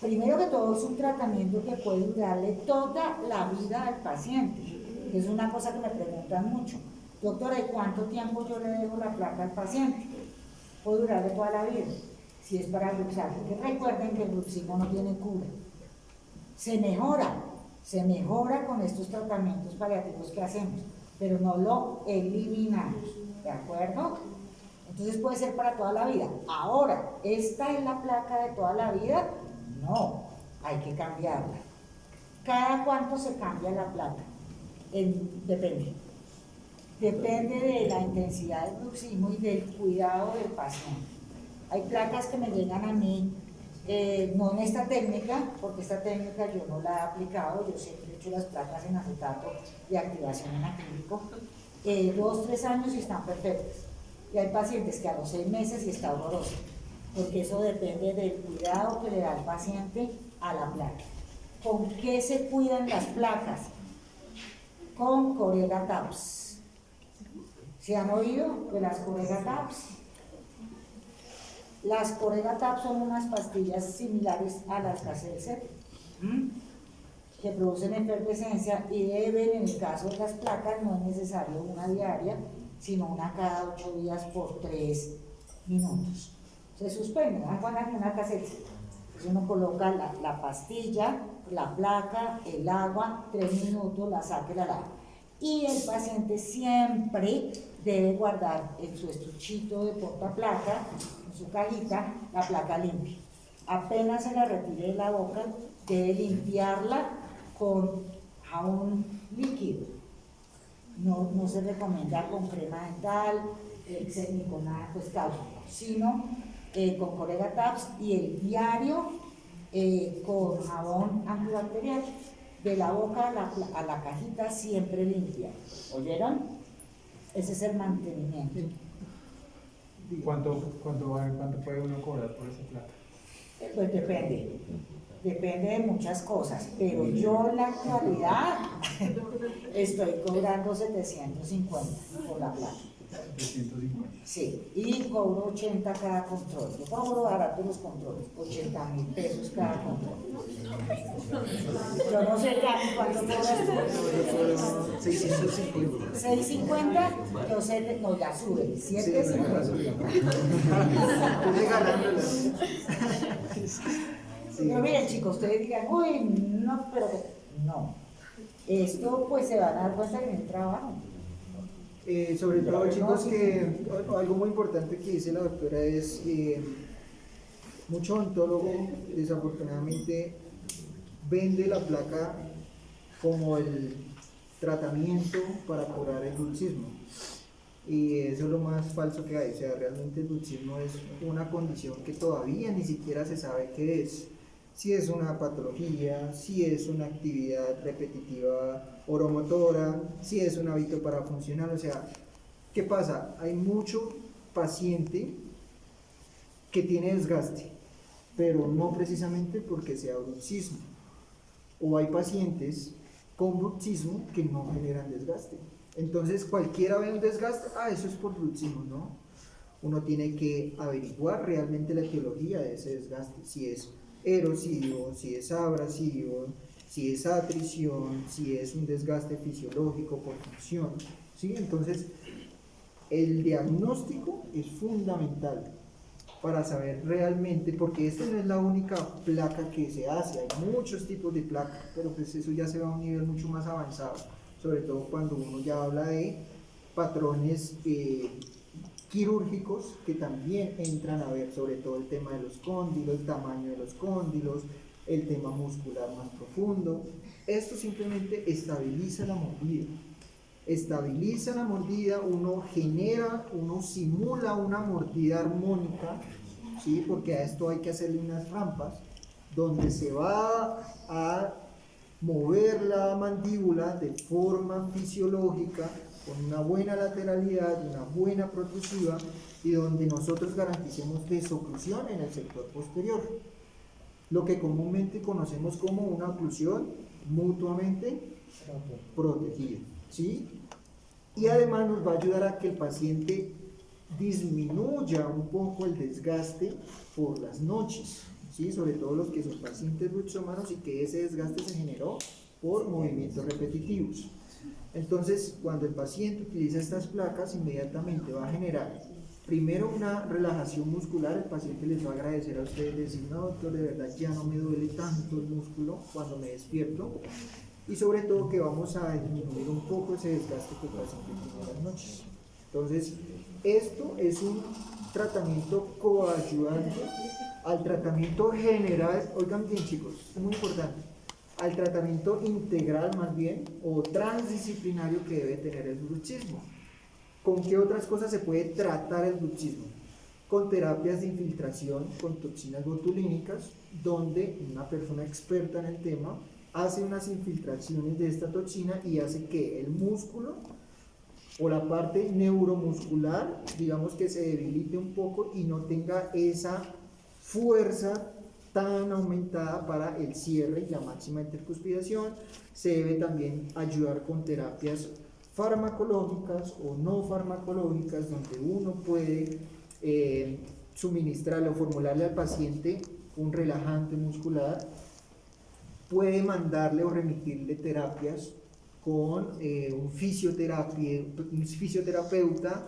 primero que todo, es un tratamiento que puede durarle toda la vida al paciente. Es una cosa que me preguntan mucho. Doctora, ¿y cuánto tiempo yo le dejo la placa al paciente? Puede durarle toda la vida, si es para bruxar. Porque recuerden que el bruxismo no tiene cura. Se mejora con estos tratamientos paliativos que hacemos, pero no lo eliminamos, ¿de acuerdo? Entonces puede ser para toda la vida. Ahora, ¿esta es la placa de toda la vida? No, hay que cambiarla. ¿Cada cuánto se cambia la placa? Depende de la intensidad del bruxismo y del cuidado del paciente. Hay placas que me llegan a mí, no en esta técnica, porque esta técnica yo no la he aplicado, yo siempre he hecho las placas en acetato de activación en acrílico, 2, 3 años y están perfectas. Y hay pacientes que a los 6 meses y está horroroso, porque eso depende del cuidado que le da el paciente a la placa. ¿Con qué se cuidan las placas? Con Corega Tabs. ¿Se han oído de las Corega Tabs? Las Corega Tabs son unas pastillas similares a las Alka-Seltzer, que producen efervescencia y deben, en el caso de las placas, no es necesario una diaria, sino una cada 8 días por 3 minutos. Se suspende, una Alka-Seltzer. Entonces uno coloca la pastilla, la placa, el agua, 3 minutos, la saca y la lava. Y el paciente siempre debe guardar en su estuchito de portaplaca, en su cajita, la placa limpia. Apenas se la retire de la boca, debe limpiarla con jabón líquido. No se recomienda con crema dental, ni con nada pues cáustico, sino con Corega Tabs y el diario con jabón antibacterial. De la boca a la cajita siempre limpia. ¿Oyeron? Ese es el mantenimiento. ¿Cuánto puede uno cobrar por esa plata? Pues depende de muchas cosas, pero yo en la actualidad estoy cobrando 750 por la plata. 350. Sí, y cobro 80 cada control. Yo cobro barato los controles, 80.000 pesos cada control. Yo no sé cuánto cobras tú. 650. 650, yo sé, no, ya sube, 750. Estoy regalándola. Pero miren chicos, ustedes digan, uy, no, pero no. Esto pues se van a dar cuenta en el trabajo. Sobre todo, chicos, que algo muy importante que dice la doctora es mucho odontólogo desafortunadamente vende la placa como el tratamiento para curar el bruxismo, y eso es lo más falso que hay. O sea, realmente el bruxismo es una condición que todavía ni siquiera se sabe qué es, si es una patología, si es una actividad repetitiva oromotora, si es un hábito parafuncional. O sea, ¿qué pasa? Hay mucho paciente que tiene desgaste, pero no precisamente porque sea bruxismo, o hay pacientes con bruxismo que no generan desgaste. Entonces cualquiera ve un desgaste, eso es por bruxismo, ¿no? Uno tiene que averiguar realmente la etiología de ese desgaste, si es erosivo, si es abrasivo, si es atrición, si es un desgaste fisiológico por función, ¿sí? Entonces, el diagnóstico es fundamental para saber realmente, porque esta no es la única placa que se hace, hay muchos tipos de placas, pero pues eso ya se va a un nivel mucho más avanzado, sobre todo cuando uno ya habla de patrones quirúrgicos que también entran a ver sobre todo el tema de los cóndilos, el tamaño de los cóndilos, el tema muscular más profundo. Esto simplemente estabiliza la mordida, uno simula una mordida armónica, ¿sí? Porque a esto hay que hacerle unas rampas donde se va a mover la mandíbula de forma fisiológica, con una buena lateralidad, una buena protrusiva, y donde nosotros garanticemos desoclusión en el sector posterior, lo que comúnmente conocemos como una oclusión mutuamente protegida, ¿sí? Y además nos va a ayudar a que el paciente disminuya un poco el desgaste por las noches, ¿sí? Sobre todo los que son pacientes bruxómanos y que ese desgaste se generó por movimientos repetitivos. Entonces, cuando el paciente utiliza estas placas, inmediatamente va a generar primero una relajación muscular. El paciente les va a agradecer a ustedes, decir, no doctor, de verdad ya no me duele tanto el músculo cuando me despierto, y sobre todo que vamos a disminuir un poco ese desgaste que el paciente tiene en las noches. Entonces, esto es un tratamiento coayudante al tratamiento general. Oigan bien chicos, es muy importante, al tratamiento integral más bien, o transdisciplinario que debe tener el bruxismo. ¿Con qué otras cosas se puede tratar el bruxismo? Con terapias de infiltración con toxinas botulínicas, donde una persona experta en el tema hace unas infiltraciones de esta toxina y hace que el músculo o la parte neuromuscular, digamos que se debilite un poco y no tenga esa fuerza tan aumentada para el cierre y la máxima intercuspidación. Se debe también ayudar con terapias farmacológicas o no farmacológicas, donde uno puede suministrarle o formularle al paciente un relajante muscular, puede mandarle o remitirle terapias con un fisioterapeuta.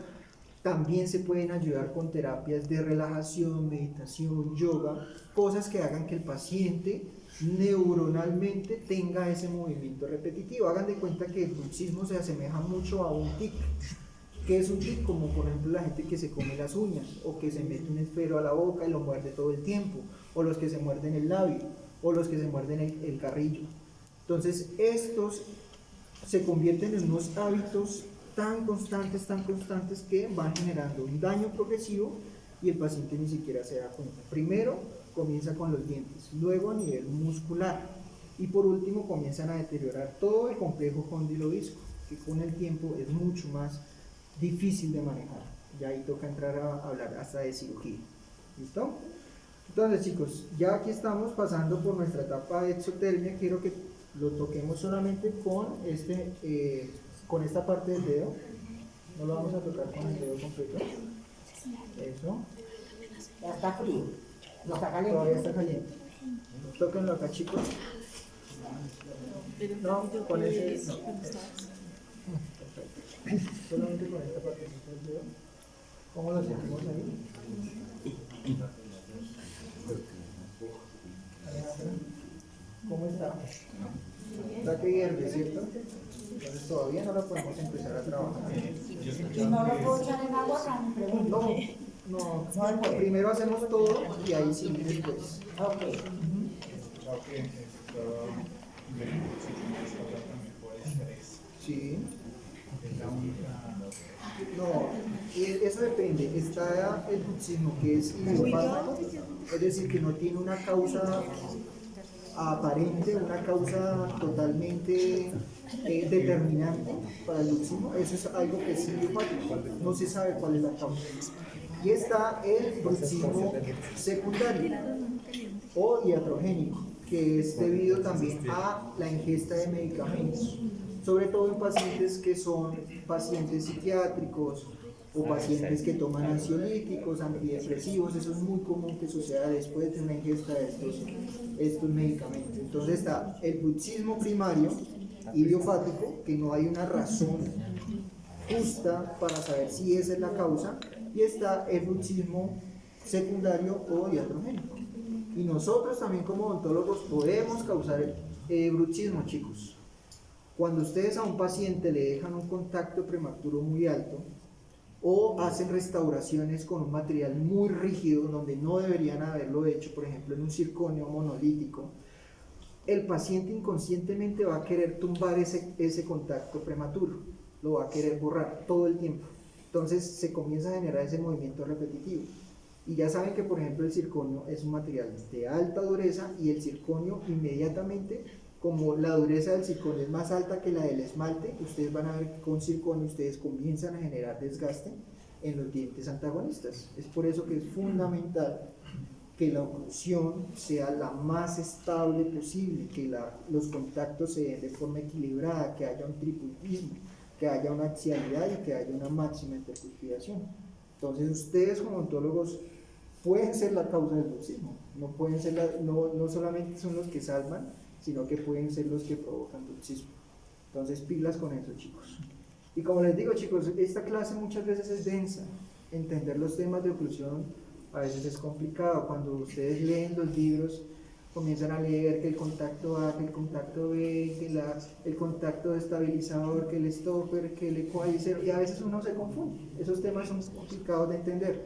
También se pueden ayudar con terapias de relajación, meditación, yoga, cosas que hagan que el paciente neuronalmente tenga ese movimiento repetitivo. Hagan de cuenta que el bruxismo se asemeja mucho a un tic. ¿Qué es un tic? Como por ejemplo la gente que se come las uñas, o que se mete un esfero a la boca y lo muerde todo el tiempo, o los que se muerden el labio, o los que se muerden el carrillo. Entonces estos se convierten en unos hábitos tan constantes que van generando un daño progresivo y el paciente ni siquiera se da cuenta. Primero comienza con los dientes, luego a nivel muscular y por último comienzan a deteriorar todo el complejo condilo-disco, que con el tiempo es mucho más difícil de manejar. Ya ahí toca entrar a hablar hasta de cirugía. ¿Listo? Entonces chicos, ya aquí estamos pasando por nuestra etapa de exotermia. Quiero que lo toquemos solamente con esta parte del dedo. No lo vamos a tocar con el dedo completo. Eso. Ya está frío. No está caliente. Todavía está caliente. Tóquenlo acá chicos. No, con ese no. Solamente con esta parte del dedo. ¿Cómo lo sentimos ahí? ¿Cómo está? Está que hierve, ¿cierto? Entonces todavía no la podemos empezar a trabajar. ¿Y no lo puedo echar en agua? Pregunto. No, primero hacemos todo y ahí sí después. Ok. Sí. No, eso depende. Está el bruxismo que es idiopático, es decir, que no tiene una causa aparente, una causa totalmente determinante para el bruxismo. Eso es algo que es idiopático, no se sabe cuál es la causa. Y está el bruxismo secundario o iatrogénico, que es debido también a la ingesta de medicamentos, sobre todo en pacientes que son pacientes psiquiátricos o pacientes que toman ansiolíticos, antidepresivos. Eso es muy común que suceda después de una ingesta de estos medicamentos. Entonces está el bruxismo primario idiopático, que no hay una razón justa para saber si esa es la causa, y está el bruxismo secundario o iatrogénico. Y nosotros también como odontólogos podemos causar bruxismo, chicos. Cuando ustedes a un paciente le dejan un contacto prematuro muy alto o hacen restauraciones con un material muy rígido donde no deberían haberlo hecho, por ejemplo en un circonio monolítico, el paciente inconscientemente va a querer tumbar ese contacto prematuro, lo va a querer borrar todo el tiempo. Entonces se comienza a generar ese movimiento repetitivo. Y ya saben que por ejemplo el circonio es un material de alta dureza y el circonio inmediatamente, como la dureza del circonio es más alta que la del esmalte, ustedes van a ver que con circonio ustedes comienzan a generar desgaste en los dientes antagonistas. Es por eso que es fundamental que la oclusión sea la más estable posible, que los contactos se den de forma equilibrada, que haya un tripuntismo, que haya una axialidad y que haya una máxima intercuspidación. Entonces ustedes como odontólogos pueden ser la causa del bruxismo, no solamente son los que salvan, sino que pueden ser los que provocan bruxismo. Entonces pilas con eso, chicos. Y como les digo, chicos, esta clase muchas veces es densa. Entender los temas de oclusión a veces es complicado. Cuando ustedes leen los libros, comienzan a leer que el contacto A, que el contacto B, que el contacto estabilizador, que el stopper, que el equalizer, y a veces uno se confunde. Esos temas son complicados de entender,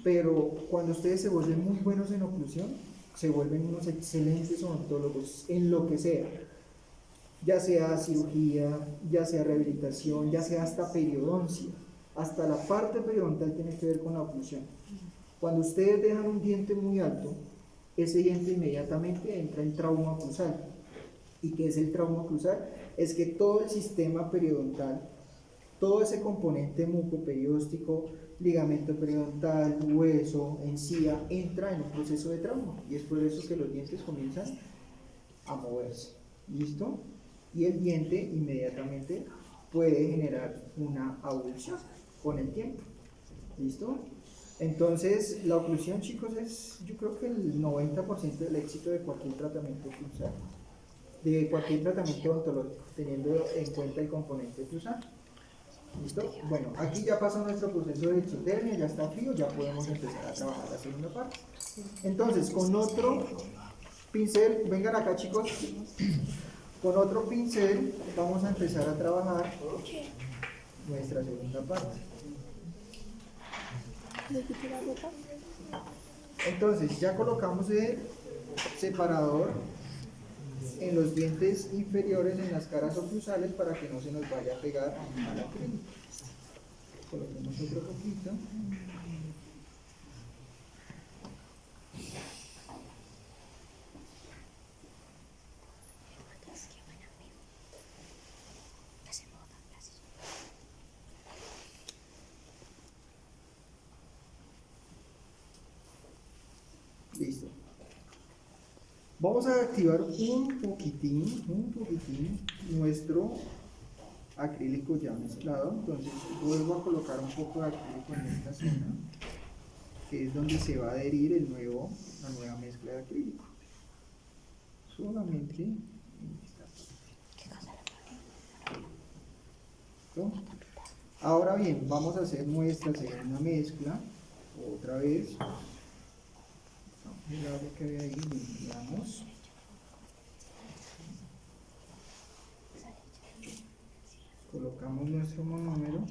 pero cuando ustedes se vuelven muy buenos en oclusión, se vuelven unos excelentes odontólogos en lo que sea, ya sea cirugía, ya sea rehabilitación, ya sea hasta periodoncia. Hasta la parte periodontal tiene que ver con la oclusión. Cuando ustedes dejan un diente muy alto, ese diente inmediatamente entra en trauma oclusal. ¿Y qué es el trauma oclusal? Es que todo el sistema periodontal, todo ese componente mucoperióstico, ligamento periodontal, hueso, encía, entra en un proceso de trauma. Y es por eso que los dientes comienzan a moverse. ¿Listo? Y el diente inmediatamente puede generar una avulsión con el tiempo. ¿Listo? Entonces, la oclusión, chicos, es yo creo que el 90% del éxito de cualquier tratamiento oclusal, de cualquier tratamiento odontológico, teniendo en cuenta el componente oclusal. ¿Listo? Bueno, aquí ya pasa nuestro proceso de exotermia, ya está frío, ya podemos empezar a trabajar la segunda parte. Entonces, con otro Pincel, vengan acá chicos. Con otro pincel vamos a empezar a trabajar nuestra segunda parte. ¿Le quito la ropa? Entonces ya colocamos el separador en los dientes inferiores, en las caras oclusales, para que no se nos vaya a pegar a la clínica. Coloquemos otro poquito. Listo. Vamos a activar un poquitín nuestro acrílico ya mezclado. Entonces vuelvo a colocar un poco de acrílico en esta zona, que es donde se va a adherir la nueva mezcla de acrílico. Solamente en esta parte. ¿Listo? Ahora bien, vamos a hacer nuestra segunda mezcla. Otra vez. El agua que había ahí, limpiamos. Colocamos nuestro monómero.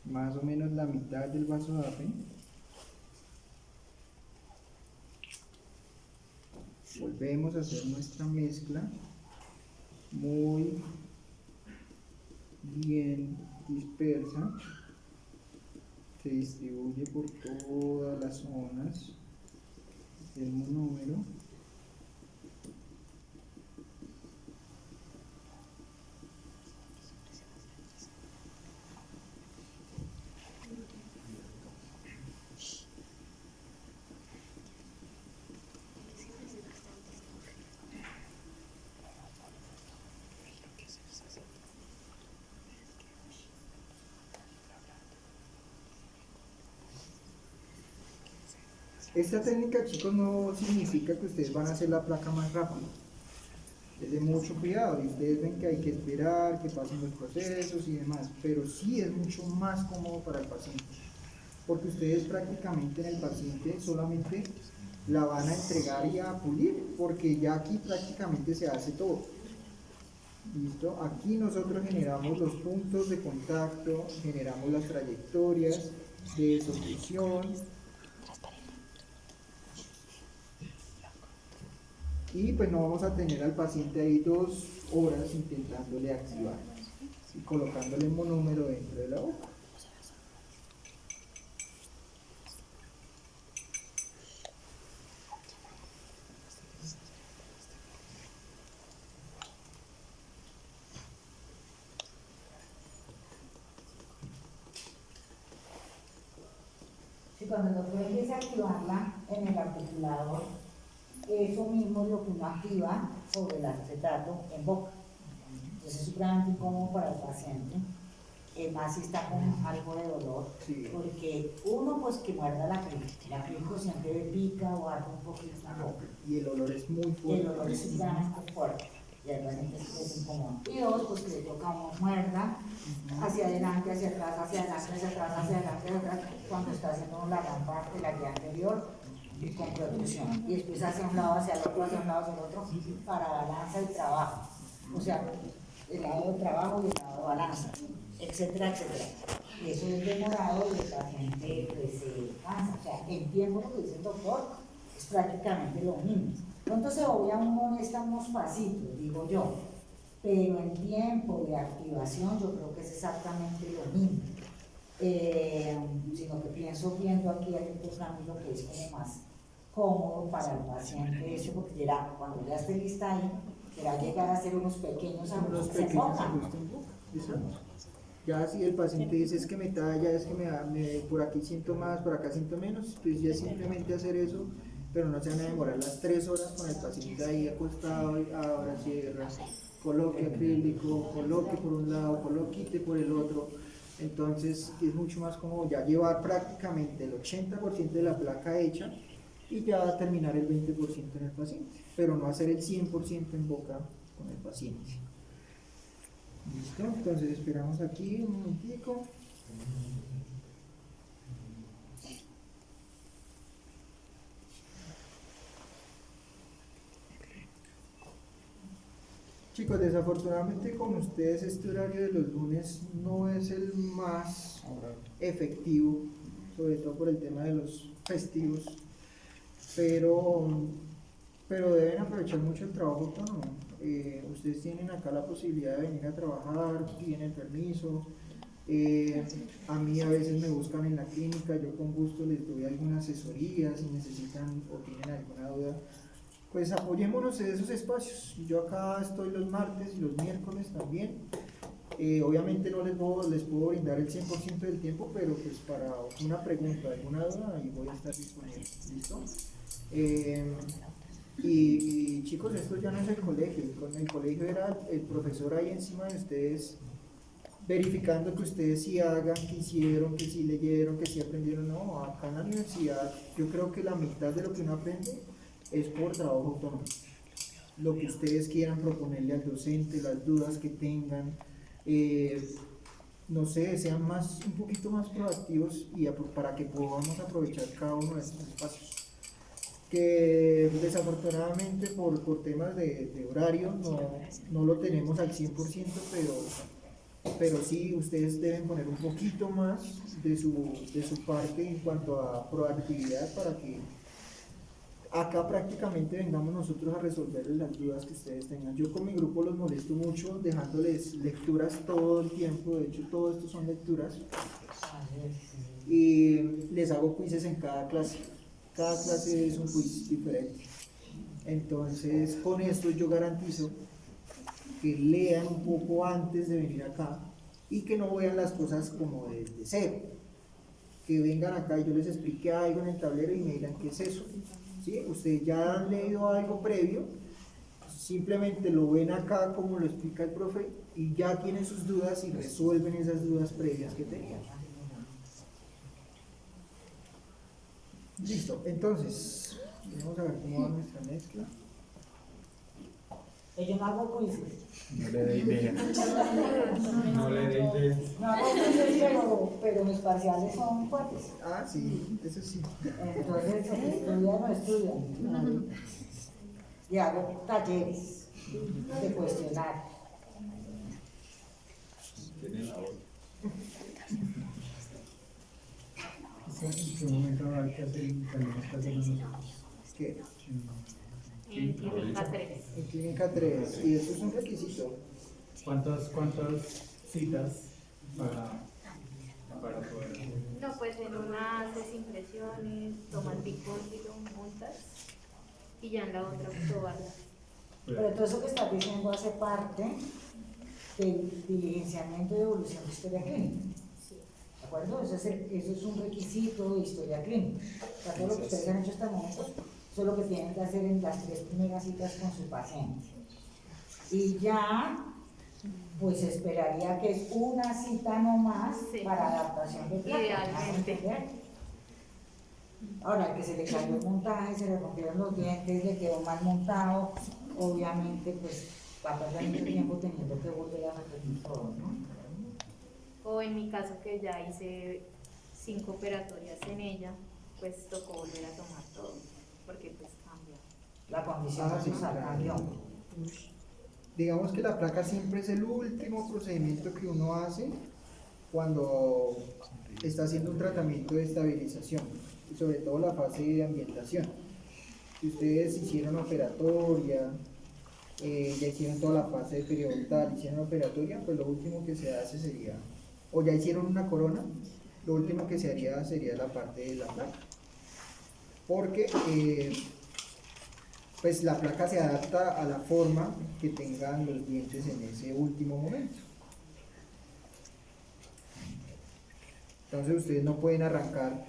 Más o menos la mitad del vaso de agua. Volvemos a hacer nuestra mezcla muy bien dispersa, se distribuye por todas las zonas del monómero. Esta técnica, chicos, no significa que ustedes van a hacer la placa más rápido. Es de mucho cuidado y ustedes ven que hay que esperar, que pasen los procesos y demás, pero sí es mucho más cómodo para el paciente, porque ustedes prácticamente en el paciente solamente la van a entregar y a pulir, porque ya aquí prácticamente se hace todo. ¿Listo? Aquí nosotros generamos los puntos de contacto, generamos las trayectorias de solución. Y pues no vamos a tener al paciente ahí 2 horas intentándole activar y colocándole un monómero dentro de la boca. Si cuando el doctor empieza a activarla en el articulador, eso mismo es lo que uno activa sobre el acetato en boca. Entonces es supremamente incómodo para el paciente, más si está con algo de dolor, Sí. porque uno pues que muerda la acrílico, el acrílico siempre pica o arde un poquito en la boca, Y el olor es muy y fuerte. el olor es supremamente fuerte, y al paciente es incómodo. Y dos, pues que le toca a uno muerda hacia adelante, hacia atrás, hacia adelante, hacia atrás, hacia adelante, hacia atrás, cuando está haciendo la gran parte, la guía anterior, y con producción, y después hacia un lado, hacia el otro, hacia un lado, hacia el otro, para balanza y trabajo, o sea, el lado de trabajo y el lado de balanza, etcétera, etcétera. Y eso es demorado y el paciente pues se cansa, o sea, en tiempo lo que dice el doctor es prácticamente lo mismo. Pronto se obvia uno molesta unos pasitos, digo yo, pero en tiempo de activación yo creo que es exactamente lo mismo. Sino que pienso viendo aquí hay un programito que es como más cómodo para el paciente eso, porque dirá, cuando ya esté lista ahí, será llegar a hacer unos pequeños Unos ajustes en pequeños boca. ajustes en boca. Exacto. Ya si el paciente dice es que me talla, es que por aquí siento más, por acá siento menos, pues ya simplemente hacer eso, pero no se van a demorar las 3 horas con el paciente ahí acostado, y ahora cierra, coloque acrílico, coloque por un lado, coloque por el otro. Entonces es mucho más cómodo ya llevar prácticamente el 80% de la placa hecha y ya terminar el 20% en el paciente, pero no hacer el 100% en boca con el paciente. ¿Listo? Entonces esperamos aquí un momentico. Chicos, desafortunadamente con ustedes este horario de los lunes no es el más efectivo, sobre todo por el tema de los festivos, pero deben aprovechar mucho el trabajo autónomo. Ustedes tienen acá la posibilidad de venir a trabajar, tienen permiso. A mí a veces me buscan en la clínica, yo con gusto les doy alguna asesoría si necesitan o tienen alguna duda. Pues apoyémonos en esos espacios. Yo acá estoy los martes y los miércoles también. Obviamente no les puedo brindar el 100% del tiempo, pero pues para una pregunta, alguna duda, ahí voy a estar disponible. ¿Listo? Y chicos, esto ya no es el colegio. El colegio era el profesor ahí encima de ustedes, verificando que ustedes sí hagan, que hicieron, que sí leyeron, que sí aprendieron. No, acá en la universidad yo creo que la mitad de lo que uno aprende es por trabajo autónomo. Lo que ustedes quieran proponerle al docente, las dudas que tengan, no sé, sean un poquito más proactivos y para que podamos aprovechar cada uno de estos espacios. Que desafortunadamente por temas de horario no lo tenemos al 100%, pero sí ustedes deben poner un poquito más de su parte en cuanto a proactividad para que acá prácticamente vengamos nosotros a resolverles las dudas que ustedes tengan. Yo con mi grupo los molesto mucho dejándoles lecturas todo el tiempo, de hecho todo esto son lecturas, y les hago quizzes en cada clase. Cada clase es un quiz diferente. Entonces con esto yo garantizo que lean un poco antes de venir acá y que no vean las cosas como de cero. Que vengan acá y yo les explique algo en el tablero y me digan qué es eso. ¿Sí? Ustedes ya han leído algo previo, simplemente lo ven acá como lo explica el profe y ya tienen sus dudas y resuelven esas dudas previas que tenían. Listo, entonces, vamos a ver cómo va nuestra mezcla. Yo no hago quizzes. No le dé idea. No le dé idea. No hago quizzes, pero mis parciales son fuertes. Ah, sí, eso sí. Entonces, estudian o no estudian. Y hago talleres de cuestionar. ¿En qué momento hay que hacer tenemos que hacer nosotros? ¿Qué? En clínica 3. En clínica 3, y eso es un requisito. ¿Cuántas citas para poder hacer? No, pues en una haces impresiones, tomas bicóndigo, montas y ya en la otra probarlas. Pero todo eso que estás diciendo hace parte del diligenciamiento de evolución de historia clínica. ¿De acuerdo? Eso es un requisito de historia clínica. O sea, todo lo que ustedes han hecho hasta el momento, eso es lo que tienen que hacer en las 3 primeras citas con su paciente. Y ya, pues esperaría que es una cita no más Sí. para adaptación de placa. Idealmente. Ahora, que se le cayó el montaje, se le rompieron los dientes, le quedó mal montado, obviamente, pues va a pasar mucho tiempo teniendo que volver a repetir todo, ¿no? O en mi caso que ya hice 5 operatorias en ella, pues tocó volver a tomar todo, porque pues cambia. La condición Ah, sí, muscular claro. cambió. Digamos que la placa siempre es el último procedimiento que uno hace cuando está haciendo un tratamiento de estabilización, y sobre todo la fase de ambientación. Si ustedes hicieron operatoria, ya hicieron toda la fase de periodontal, hicieron operatoria, pues lo último que se hace sería, o ya hicieron una corona, lo último que se haría sería la parte de la placa. Porque pues la placa se adapta a la forma que tengan los dientes en ese último momento. Entonces ustedes no pueden arrancar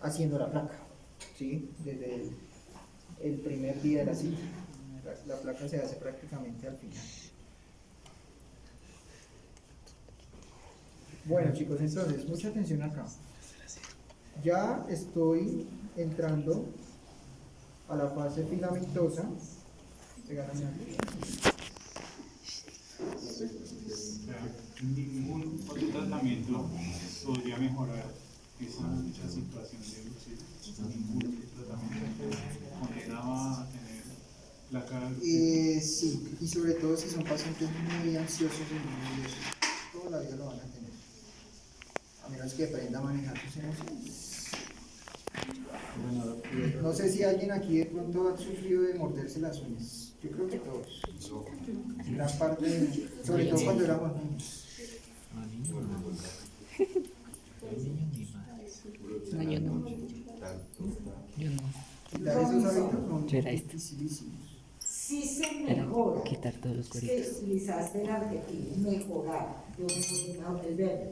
haciendo la placa, ¿sí? Desde el primer día de la cita. La placa se hace prácticamente al final. Bueno chicos, entonces, mucha atención acá. Ya estoy entrando a la fase filamentosa. Regálame aquí. Ningún otro tratamiento podría mejorar esa situación de lucidez. Ningún otro tratamiento condenaba a tener placa. Sí, y sobre todo si son pacientes muy ansiosos y muy nerviosos. Toda la vida lo van a tener. A menos que aprenda a manejar sus emociones. No sé si alguien aquí de pronto ha sufrido de morderse las uñas. Yo creo que todos. Gran parte, sobre todo cuando éramos niños. No, yo no. Yo no. Quitar esos hábitos son Yo era esto. dificilísimos. Si se Era mejora, quitar todos los es que cueritos. utilizaste el adjetivo mejorar, yo me puse mejor el verbo.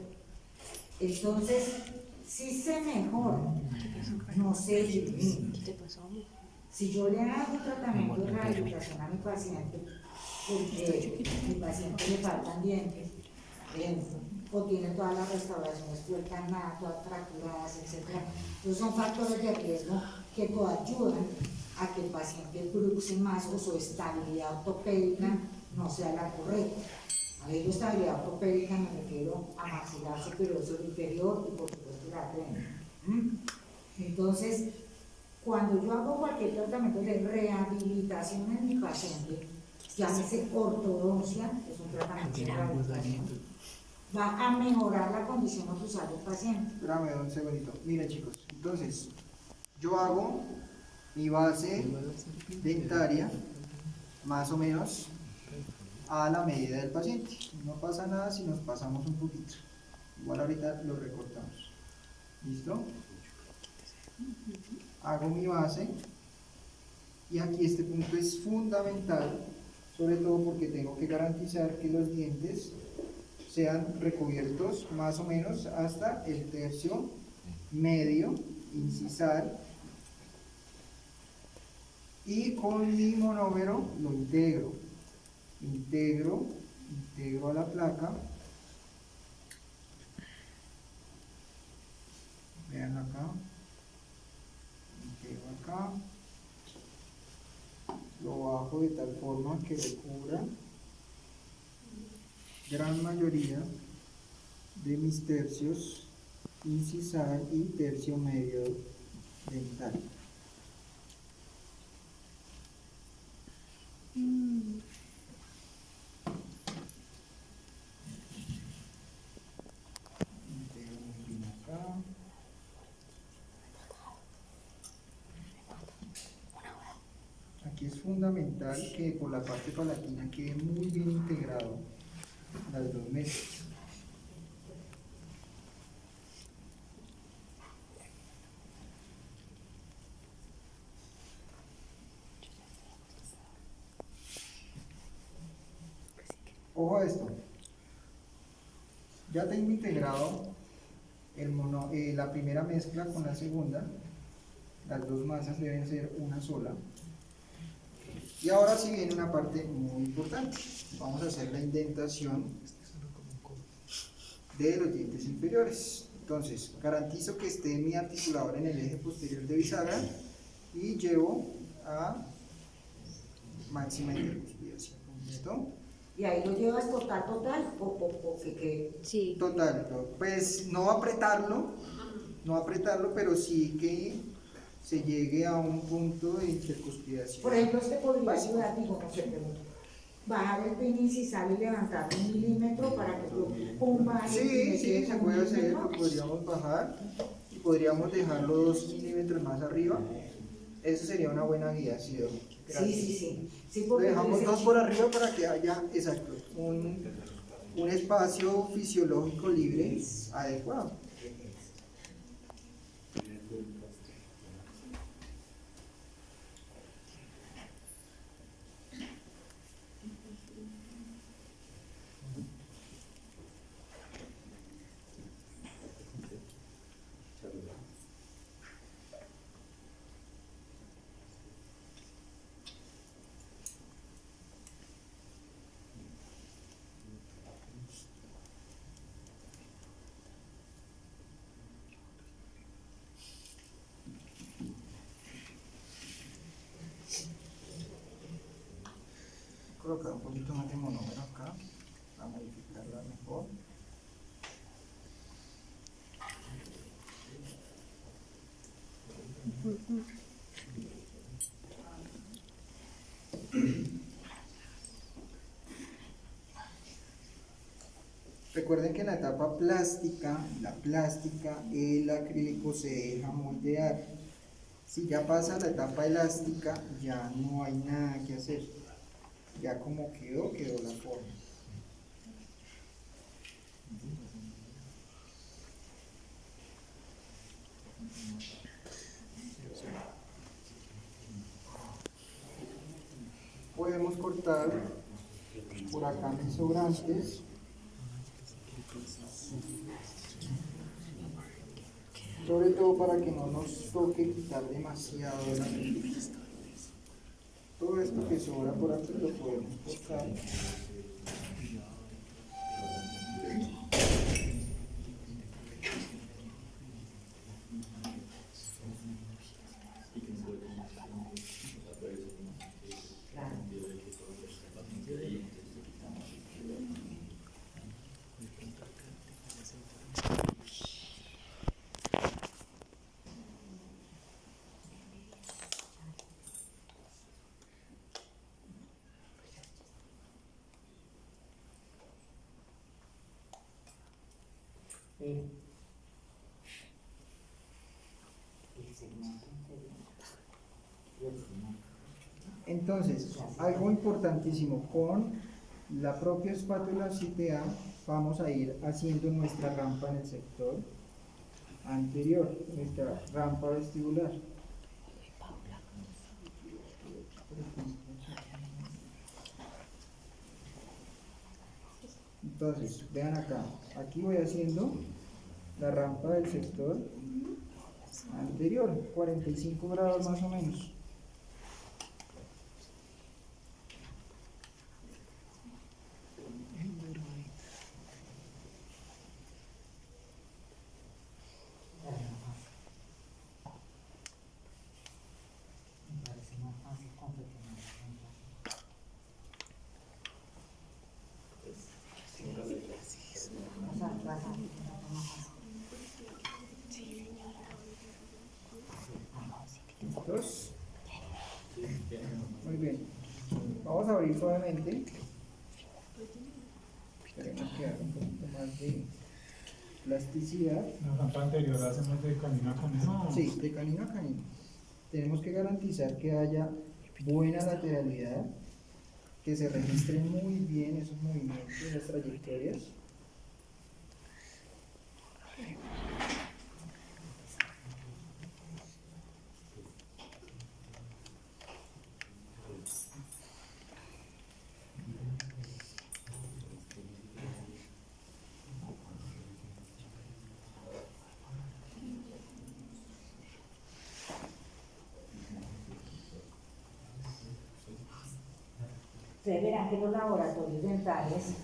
Entonces, si se mejora, no se elimina. Si yo le hago tratamiento de rehabilitación a mi paciente, porque a mi paciente le faltan dientes, o tiene todas las restauraciones puertas nada, todas fracturadas, etc. Entonces son factores de riesgo que coayudan a que el paciente bruxe más o su estabilidad ortopédica no sea la correcta. A ver, estabilidad ortopédica me refiero a maxilar superior sobre inferior y por supuesto la tren. Entonces, cuando yo hago cualquier tratamiento de rehabilitación en mi paciente, llámese ortodoncia, que es un tratamiento de rehabilitación, va a mejorar la condición oclusal del paciente. Espérame un segundito. Miren chicos, entonces, yo hago mi base dentaria, más o menos, a la medida del paciente. No pasa nada si nos pasamos un poquito. Igual ahorita lo recortamos. ¿Listo? Hago mi base y aquí este punto es fundamental, sobre todo porque tengo que garantizar que los dientes sean recubiertos más o menos hasta el tercio medio incisal, y con mi monómero lo integro a la placa. Vean acá, integro acá, lo bajo de tal forma que recubra gran mayoría de mis tercios incisal y tercio medio dental. Integro muy bien acá. Aquí es fundamental que por la parte palatina quede muy bien integrado las dos mesas. Ojo a esto. Ya tengo integrado la primera mezcla con la segunda. Las dos masas deben ser una sola. Y ahora sí viene una parte muy importante. Vamos a hacer la indentación de los dientes inferiores. Entonces, garantizo que esté mi articulador en el eje posterior de bisagra y llevo a máxima intercuspidación. ¿Listo? Y ahí lo llevas total, o que Sí. Total, pues no apretarlo, pero sí que se llegue a un punto de intercuspidación. por ejemplo, este podría ayudar, digo, no sé, pero bajar el pin incisal y levantar 1 milímetro para que tú baje. Sí, se puede hacer, lo podríamos bajar y podríamos dejarlo 2 milímetros más arriba. Eso sería una buena guía, ¿sí? Sí, Lo porque dejamos ese 2 por arriba para que haya, exacto, un espacio fisiológico libre adecuado. Colocar un poquito más de monómero acá para modificarla mejor. Recuerden que en la etapa plástica, el acrílico se deja moldear. Si ya pasa a la etapa elástica, ya no hay nada que hacer. Ya como quedó la forma. Podemos cortar por acá mis sobrantes. Sobre todo para que no nos toque quitar demasiado de la película. Todo esto que sobra por aquí lo podemos cortar. Entonces, algo importantísimo, con la propia espátula 7A vamos a ir haciendo nuestra rampa en el sector anterior, nuestra rampa vestibular. Entonces, vean acá, aquí voy haciendo la rampa del sector anterior, 45 grados más o menos. ¿Listos? Muy bien. Vamos a abrir suavemente. Queremos que haga un poquito más de plasticidad. La rampa anterior la hacemos de canino a canino. Sí, de canino a canino. Tenemos que garantizar que haya buena lateralidad, que se registren muy bien esos movimientos, esas trayectorias. Ustedes verán que los laboratorios dentales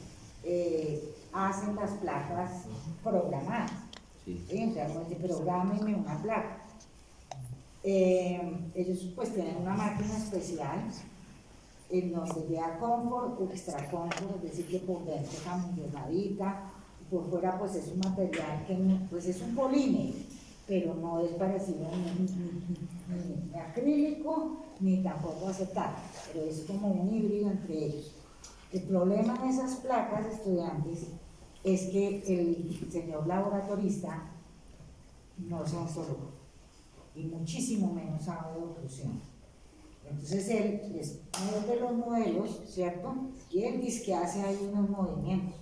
hacen las placas programadas. Sí. Entonces, prográmenme una placa. Ellos pues tienen una máquina especial en donde lleva confort o extra confort, es decir, que por dentro está muy delgadita, y por fuera pues es un material que pues es un polímero, pero no es parecido ni acrílico ni tampoco acetato, pero es como un híbrido entre ellos. El problema de esas placas, estudiantes, es que el señor laboratorista no es ontólogo y muchísimo menos sabe de oclusión. Entonces él les mueve los modelos, ¿cierto? Y él dice que hace ahí unos movimientos.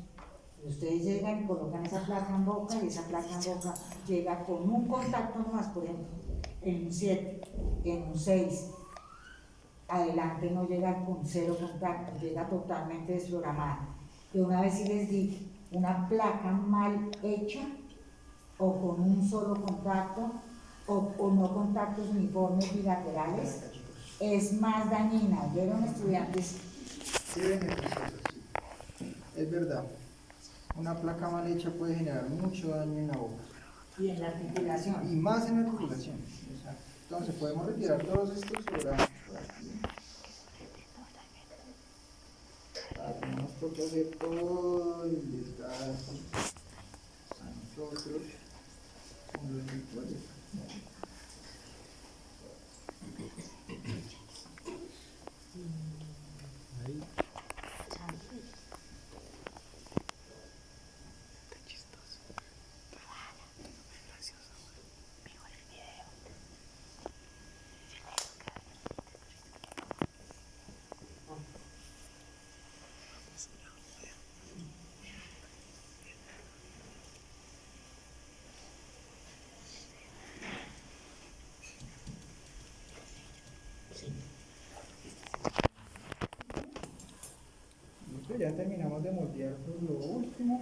Y ustedes llegan y colocan esa placa en boca y esa placa en boca llega con un contacto nomás, por ejemplo, en un 7, en un 6. Adelante no llega con 0 contacto, llega totalmente desprogramada. Y una vez sí les di una placa mal hecha o con un solo contacto o no contactos uniformes bilaterales, es más dañina. ¿Vieron, estudiantes? Sí, es verdad. Una placa mal hecha puede generar mucho daño en la boca. Y en la articulación. Y más en la articulación. Exacto. Entonces podemos retirar todos estos sobrantes por aquí. Para que no nos toque hacer todo el desgaste a nosotros con los rituales. Listo, ya terminamos de moldear pues, lo último.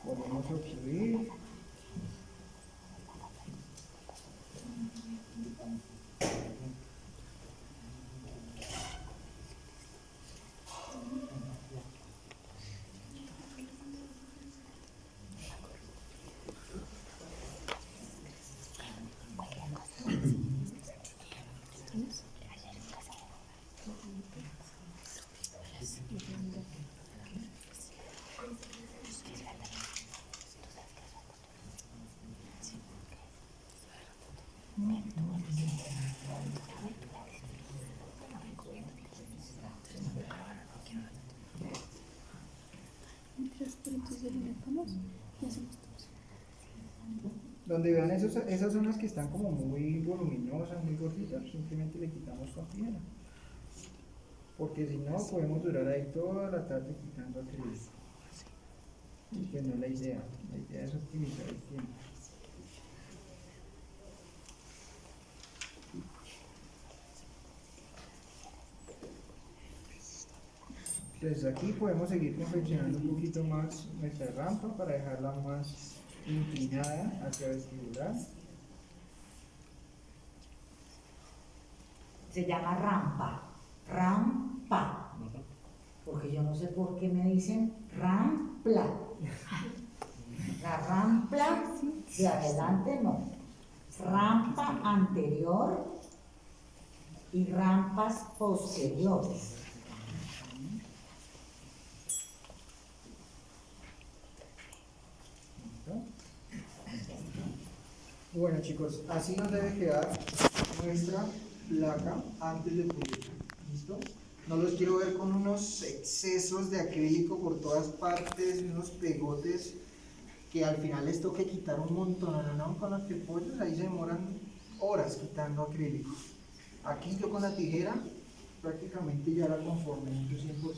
Volvemos a ocluir. Donde vean esas zonas que están como muy voluminosas, muy gorditas, simplemente le quitamos con tijera. Porque si no, podemos durar ahí toda la tarde quitando acrílico. Y pues no es la idea es optimizar el tiempo. Entonces aquí podemos seguir confeccionando un poquito más nuestra rampa para dejarla más inclinada hacia vestibular. Se llama rampa, rampa, porque yo no sé por qué me dicen rampla. La rampla de adelante no, rampa anterior y rampas posteriores. Bueno chicos, así nos debe quedar nuestra placa antes de pulir. ¿Listo? No los quiero ver con unos excesos de acrílico por todas partes, unos pegotes que al final les toque quitar un montón, ¿no? Con los pollos ahí se demoran horas quitando acrílico. Aquí yo con la tijera prácticamente ya la conformé en su 100%.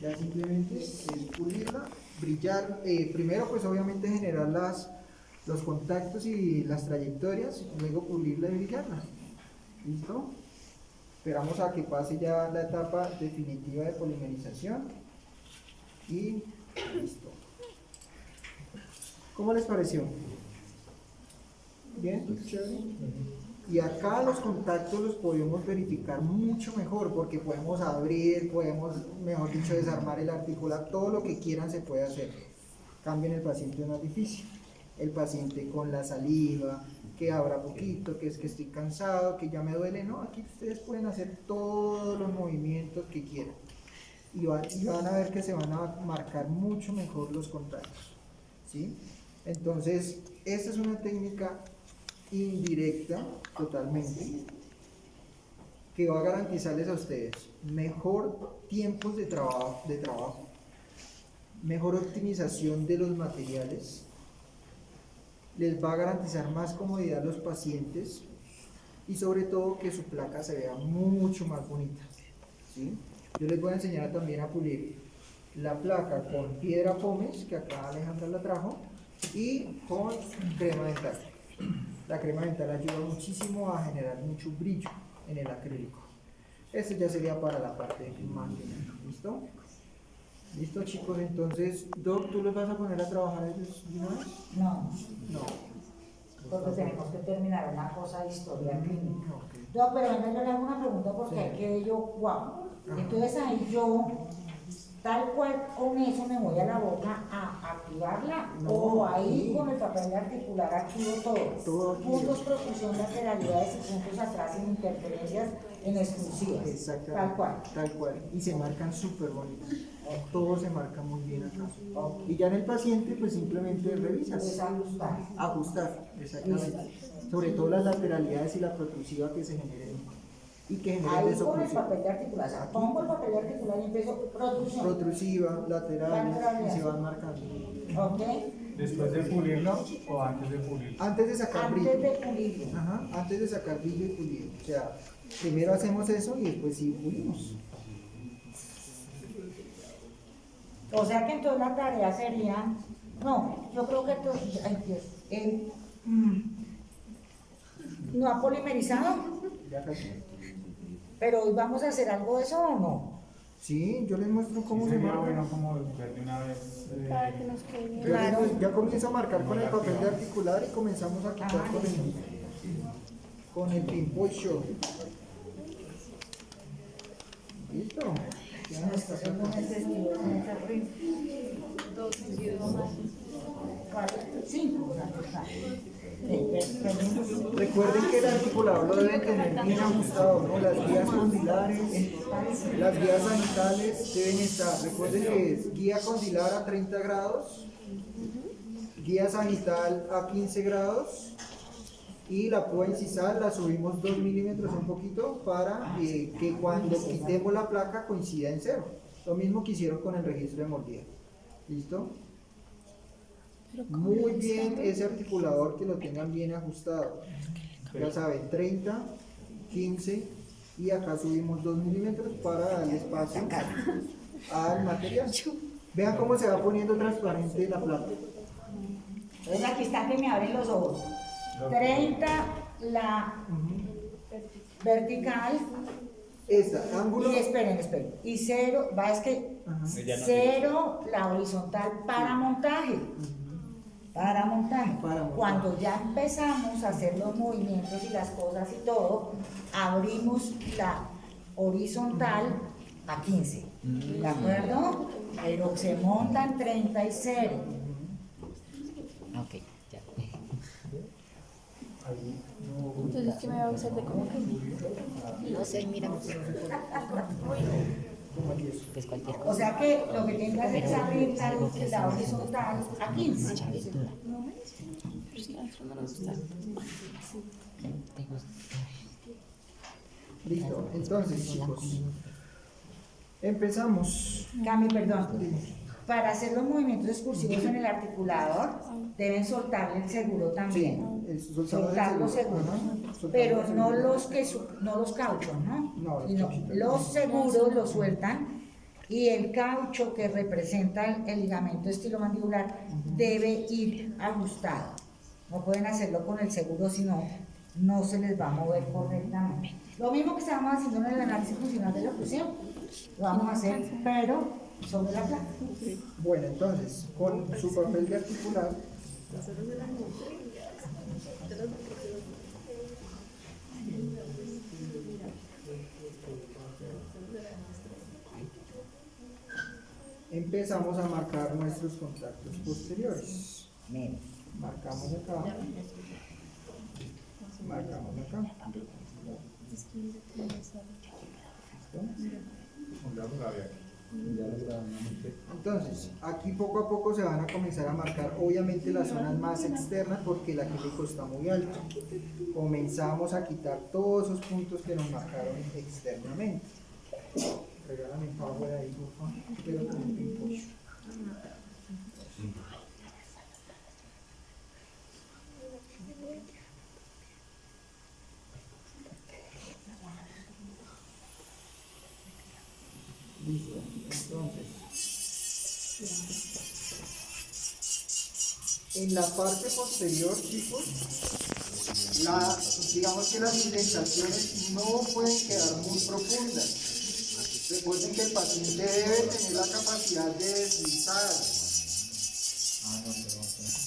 Ya simplemente es pulirla, brillar, primero pues obviamente generar los contactos y las trayectorias, luego pulirla y brillarla. ¿Listo? Esperamos a que pase ya la etapa definitiva de polimerización y listo. ¿Cómo les pareció? ¿Bien? ¿Chévere? Y acá los contactos los podemos verificar mucho mejor porque podemos abrir, podemos, mejor dicho, desarmar el articular, todo lo que quieran se puede hacer. Cambio en el paciente es más difícil. El paciente con la saliva, que abra poquito, que es que estoy cansado, que ya me duele, no, aquí ustedes pueden hacer todos los movimientos que quieran y van a ver que se van a marcar mucho mejor los contactos, ¿sí? Entonces, esta es una técnica indirecta totalmente que va a garantizarles a ustedes mejor tiempos de trabajo, mejor optimización de los materiales, les va a garantizar más comodidad a los pacientes y sobre todo que su placa se vea mucho más bonita, ¿sí? Yo les voy a enseñar también a pulir la placa con piedra pómez, que acá Alejandra la trajo, y con crema dental. La crema dental ayuda muchísimo a generar mucho brillo en el acrílico. Esto ya sería para la parte más final, ¿listo? ¿Listo chicos? Entonces, Doc, ¿tú los vas a poner a trabajar a ellos de una vez? No, No. porque tenemos que terminar una cosa de historia clínica. Ok. No, pero venga, yo le hago una pregunta porque Sí. ahí quedé yo, wow. Ajá. Entonces ahí yo, tal cual con eso me voy a la boca a activarla, No, o ahí aquí. con el papel de articular activo todo. Todo aquí. Puntos, profusión, lateralidades y puntos atrás sin interferencias en exclusivas. Exactamente. Tal cual. Tal cual. Y se marcan súper bonitos. Todo se marca muy bien acá. Ok. Y ya en el paciente, pues simplemente Es revisas. ajustar. Ajustar, exactamente. Sobre todo las lateralidades y la protrusiva que se generen. Y que generen Ahí con el desoclusión. papel de articular, o sea, pongo el papel de articular y empiezo protrusión. Protrusiva, laterales, Lateralidades. y se van marcando. ¿Ok? Después de pulirlo o antes de pulirlo. Antes de sacar Antes brillo. de pulirlo. Ajá, antes de sacar brillo y pulido. O sea, primero hacemos eso y después sí pulimos. O sea que entonces la tarea sería No, yo creo que ay, Dios, no ha polimerizado, Ya casi. pero hoy vamos a hacer algo de eso o no. Sí, yo les muestro cómo se Sería marca. bueno como ver de una vez. Para que nos quede bien. Claro. Entonces, ya comienza a marcar con el papel de articular y comenzamos a quitar con el pinpocho. ¿Listo? Ya está Haciendo un festivo, un terrible. 2 sentidos más. 4, 5, Recuerden que el articulador lo deben tener bien ajustado, ¿no? Las guías condilares, las guías sanitales deben estar. Recuerden que es guía condilar a 30 grados, guía sagital a 15 grados y la púa incisal la subimos 2 milímetros un poquito para que cuando quitemos la placa coincida en cero. Lo mismo que hicieron con el registro de mordida. ¿Listo? Muy bien ese articulador, que lo tengan bien ajustado. Ya saben, 30, 15 y acá subimos 2 milímetros para darle espacio al material. Vean cómo se va poniendo transparente la placa. Entonces aquí está que me abren los ojos. 30 la vertical Esta, ángulo. y esperen. Y 0, va es que Ajá. 0 la horizontal para montaje. Para montaje. Cuando ya empezamos a hacer los movimientos y las cosas y todo, abrimos la horizontal a 15. ¿De acuerdo? Pero se montan 30 y 0. Ok, ya. Entonces, ¿qué me va a hacer de cómo que? No sé, mira. Pues cualquier cosa. O sea que lo que tienen que hacer es abrir la horizontal a 15. Pero es que a nosotros no nos gusta. Listo. Entonces, chicos, empezamos. Cami, perdón. Para hacer los movimientos excursivos en el articulador, deben soltarle el seguro también. Sí, soltamos el Soltar los seguro. seguros. Ajá, soltamos Pero el no seguro. no los cauchos, ¿no? No, los Sino cauchitos. los seguros los sueltan y el caucho que representa el ligamento estilomandibular debe ir ajustado. No pueden hacerlo con el seguro, sino no se les va a mover correctamente. Lo mismo que estábamos haciendo en el análisis funcional de la oclusión, lo vamos a hacer, pero sobre la placa. Bueno, entonces, con su papel de articular, empezamos a marcar nuestros contactos posteriores. Miren. Marcamos acá. Marcamos acá. Entonces, aquí poco a poco se van a comenzar a marcar, obviamente, las zonas más externas porque el acrílico está muy alto. Comenzamos a quitar todos esos puntos que nos marcaron externamente. Regálame un power ahí, por favor. Pero con un pinpocho. Listo. Entonces, en la parte posterior, chicos, digamos que las indentaciones no pueden quedar muy profundas. Recuerden que el paciente debe tener la capacidad de deslizar,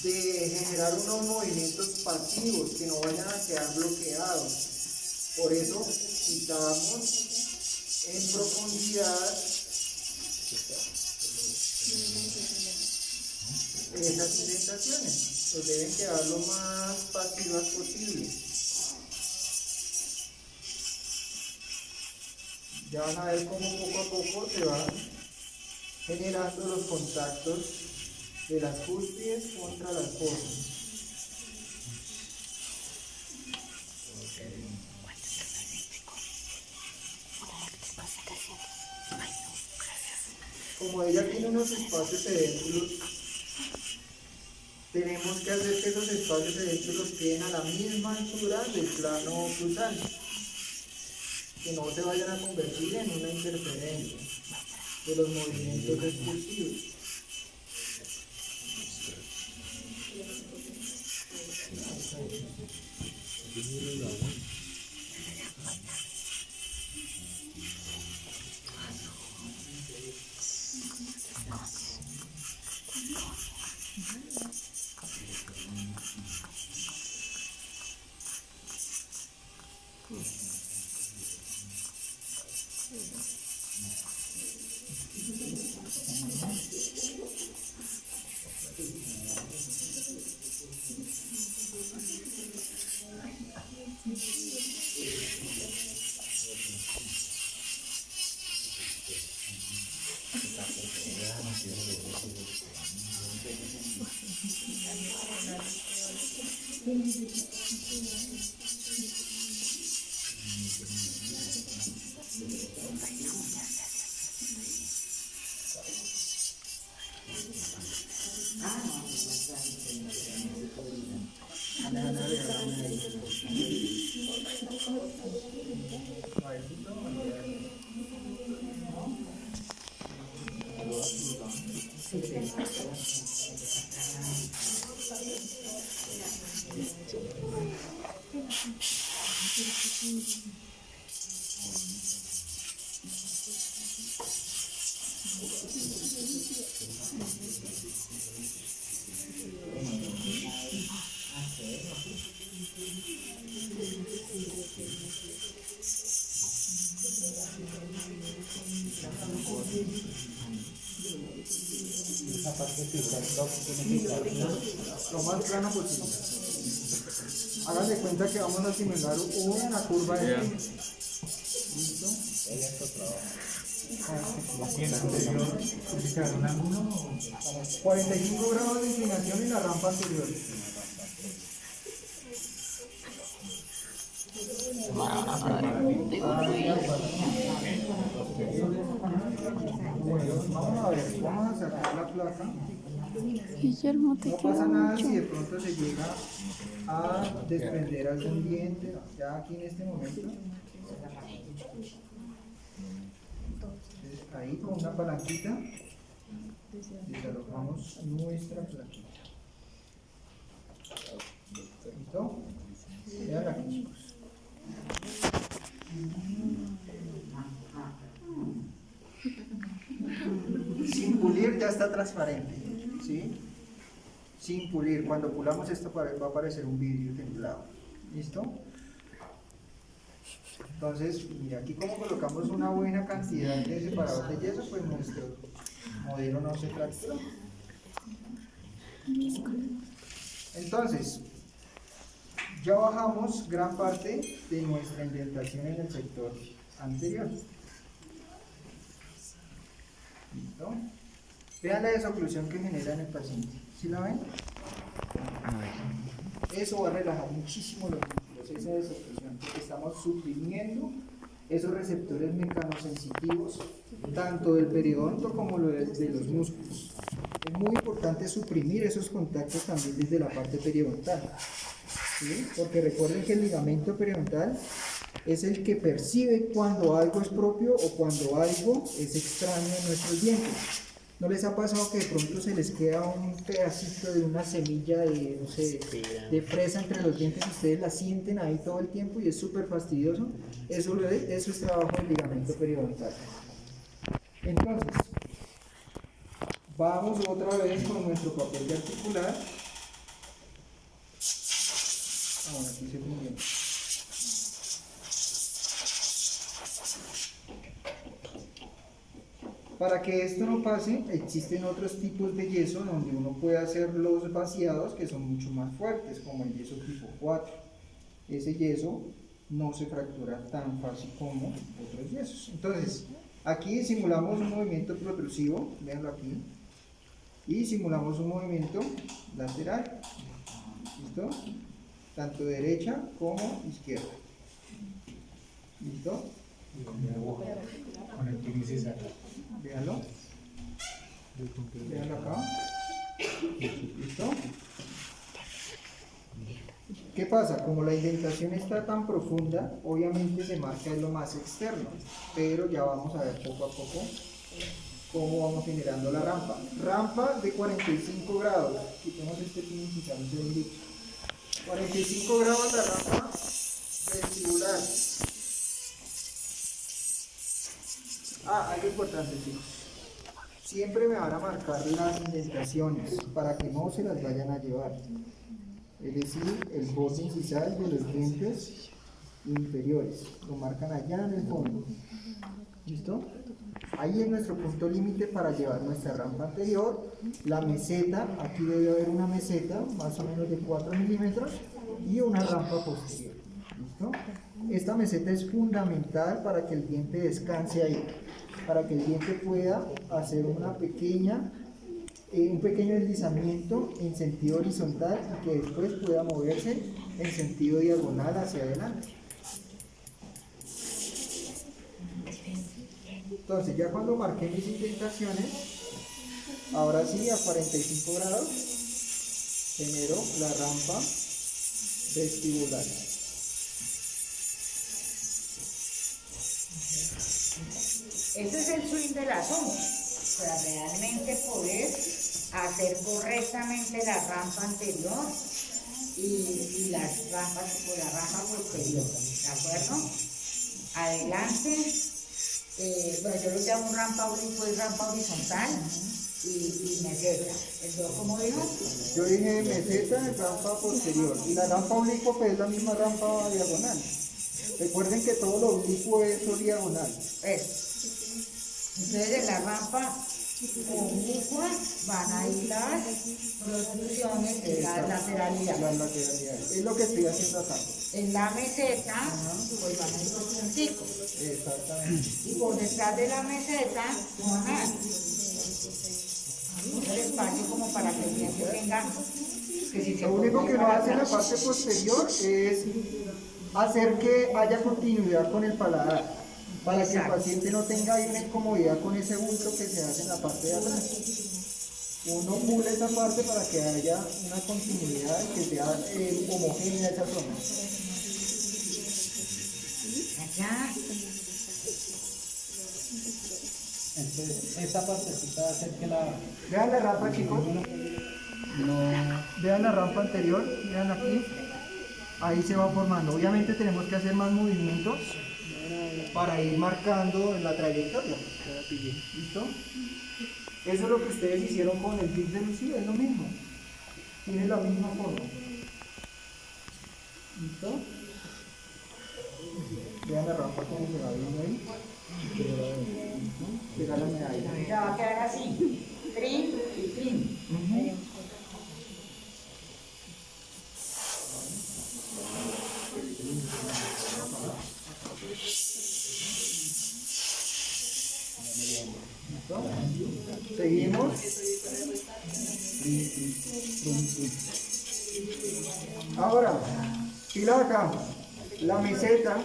de generar unos movimientos pasivos que no vayan a quedar bloqueados. Por eso quitamos en profundidad esas indentaciones, pues deben quedar lo más pasivas posible. Ya van a ver cómo poco a poco se van generando los contactos de las cúspides contra las fosas. Como ella tiene unos espacios edénculos, tenemos que hacer que esos espacios edénculos queden a la misma altura del plano oclusal, que no se vayan a convertir en una interferencia de los movimientos expulsivos. Lo más plano posible. Hagan de cuenta que vamos a simular una curva de ¿listo? 45 grados de inclinación y la rampa anterior. Bueno, vamos a ver, vamos a sacar la placa. Guillermo, te No quiero pasa nada mucho. si de pronto se llega a desprender algún diente, ya aquí en este momento. Entonces, ahí con una palanquita desalojamos nuestra plaquita. ¿Listo? Vean aquí, chicos. Sin pulir ya está transparente, ¿sí? Sin pulir, cuando pulamos esto va a aparecer un vidrio templado, ¿listo? Entonces, mira, aquí como colocamos una buena cantidad de separador de yeso, pues nuestro modelo no se fractura. Entonces, ya bajamos gran parte de nuestra indentación en el sector anterior. ¿Listo? Vean la desoclusión que genera en el paciente. ¿Sí la ven? Eso va a relajar muchísimo los músculos, esa desoclusión, porque estamos suprimiendo esos receptores mecanosensitivos, tanto del periodonto como de los músculos. Es muy importante suprimir esos contactos también desde la parte periodontal, ¿sí? Porque recuerden que el ligamento periodontal es el que percibe cuando algo es propio o cuando algo es extraño en nuestros dientes. ¿No les ha pasado que de pronto se les queda un pedacito de una semilla de, no sé, de fresa entre los dientes y ustedes la sienten ahí todo el tiempo y es súper fastidioso? Eso es trabajo del ligamento periodontal. Entonces, vamos otra vez con nuestro papel de articular. Bueno, aquí se muy bien. Para que esto no pase, existen otros tipos de yeso donde uno puede hacer los vaciados que son mucho más fuertes, como el yeso tipo 4. Ese yeso no se fractura tan fácil como otros yesos. Entonces, aquí simulamos un movimiento protrusivo, véanlo aquí, y simulamos un movimiento lateral, ¿listo? Tanto derecha como izquierda, ¿listo? Con el pínice acá. Véanlo. Véanlo acá. ¿Listo? ¿Qué pasa? Como la indentación está tan profunda, obviamente se marca en lo más externo, pero ya vamos a ver poco a poco cómo vamos generando la rampa. Rampa de 45 grados. Quitemos este pin y quitamos el listo. 45 grados la rampa vestibular. Algo importante, chicos. Siempre me van a marcar las indentaciones para que no se las vayan a llevar. Es decir, el borde incisal de los dientes inferiores. Lo marcan allá en el fondo. ¿Listo? Ahí es nuestro punto límite para llevar nuestra rampa anterior. La meseta, aquí debe haber una meseta más o menos de 4 milímetros y una rampa posterior. ¿Listo? Esta meseta es fundamental para que el diente descanse ahí, para que el diente pueda hacer un pequeño deslizamiento en sentido horizontal y que después pueda moverse en sentido diagonal hacia adelante. Entonces, ya cuando marqué mis indentaciones, ahora sí, a 45 grados, genero la rampa vestibular. Ese es el swing del asunto. O sea, realmente poder hacer correctamente la rampa anterior y las rampas o la rampa posterior. ¿De acuerdo? Adelante. Bueno, yo lo llamo rampa oblicua y rampa horizontal y meseta. ¿Eso cómo dijo? Yo dije meseta y rampa posterior. Y la rampa oblicua pues, es la misma rampa diagonal. Recuerden que todo lo oblicuo es lo diagonal. Entonces en la rampa oblicua van a ir las protrusiones de la lateralidad. Las lateralidades. Es lo que estoy haciendo acá. En la meseta, pues van a ir los punticos. Exactamente. Y por detrás de la meseta, van a el espacio como para que el diente tenga. Que si se Lo único pone que uno para hace en la atrás, parte posterior es hacer que haya continuidad con el paladar, para que el Exacto. paciente no tenga ahí una incomodidad con ese bulto que se hace en la parte de atrás. Uno pule esa parte para que haya una continuidad y que sea homogénea esa zona. allá. Entonces, esta partecita va a hacer que la... Vean la rampa, chicos. No... Vean la rampa anterior, vean aquí. Ahí se va formando. Obviamente tenemos que hacer más movimientos para ir marcando la trayectoria. ¿Listo? Eso es lo que ustedes hicieron con el tic de Lucía, es lo mismo. Tiene la misma forma. ¿Listo? Vean la rampa como se va viendo ahí. Pega la medalla. Ya va a quedar así. Trin y trin. Seguimos. Ahora, fila acá. La meseta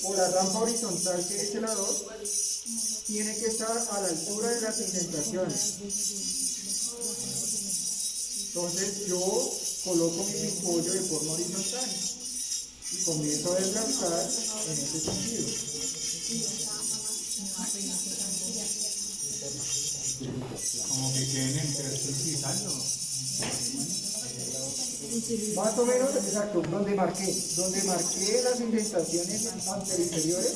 o la rampa horizontal que es el lado tiene que estar a la altura de las indentaciones. Entonces yo coloco mi pimpollo de forma horizontal y comienzo a desgastar en ese sentido. Como que queden entre estos y saldo. Más o menos, exacto, donde marqué las indentaciones anteriores,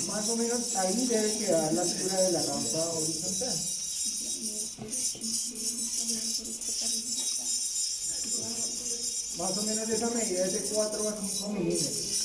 más o menos ahí debe quedar la altura de la rampa horizontal. Más o menos esa medida es de 4 a 5 milímetros.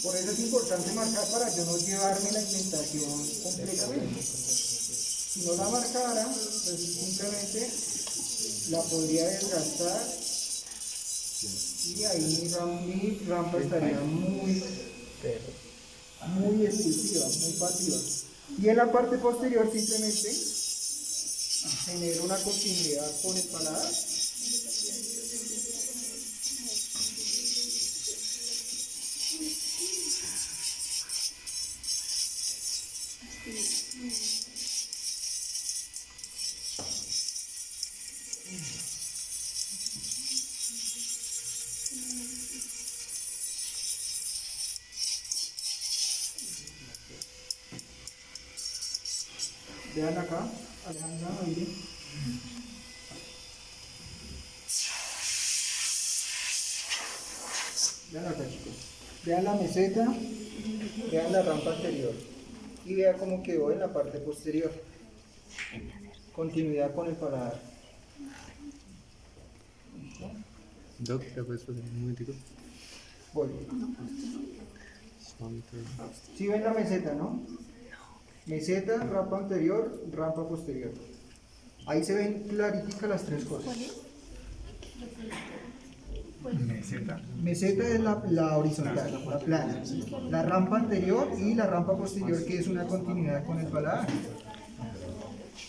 Por eso es importante marcar para yo no llevarme la indentación completamente. Si no la marcara, pues simplemente la podría desgastar y ahí mi rampa estaría muy exclusiva, muy pasiva. Y en la parte posterior simplemente genero una continuidad con el paladar. Vean acá, Alejandra, mire. Vean acá, chicos. Vean la meseta, vean la rampa anterior y vean cómo quedó en la parte posterior. Continuidad con el paladar. Doc, ¿te puedes pasar un momentico? Voy. ¿Sí ven la meseta, no? Meseta, rampa anterior, rampa posterior. Ahí se ven clarificas las tres cosas. Meseta es la horizontal, la plana. La rampa anterior y la rampa posterior, que es una continuidad con el paladar.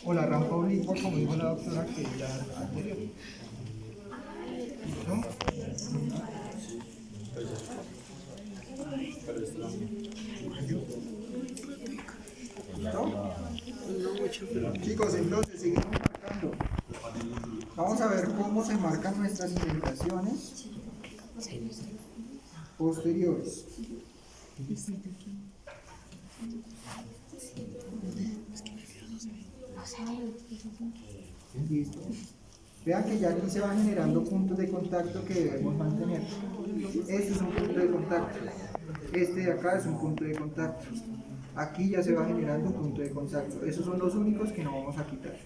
O la rampa oblicua, como dijo la doctora, que es la anterior. ¿No? ¿Listo? Chicos, entonces seguimos marcando. Vamos a ver cómo se marcan nuestras indentaciones posteriores. Listo. Vean que ya aquí se van generando puntos de contacto que debemos mantener. Este es un punto de contacto. Este de acá es un punto de contacto. Aquí ya se va generando un punto de contacto. Esos son los únicos que no vamos a quitar.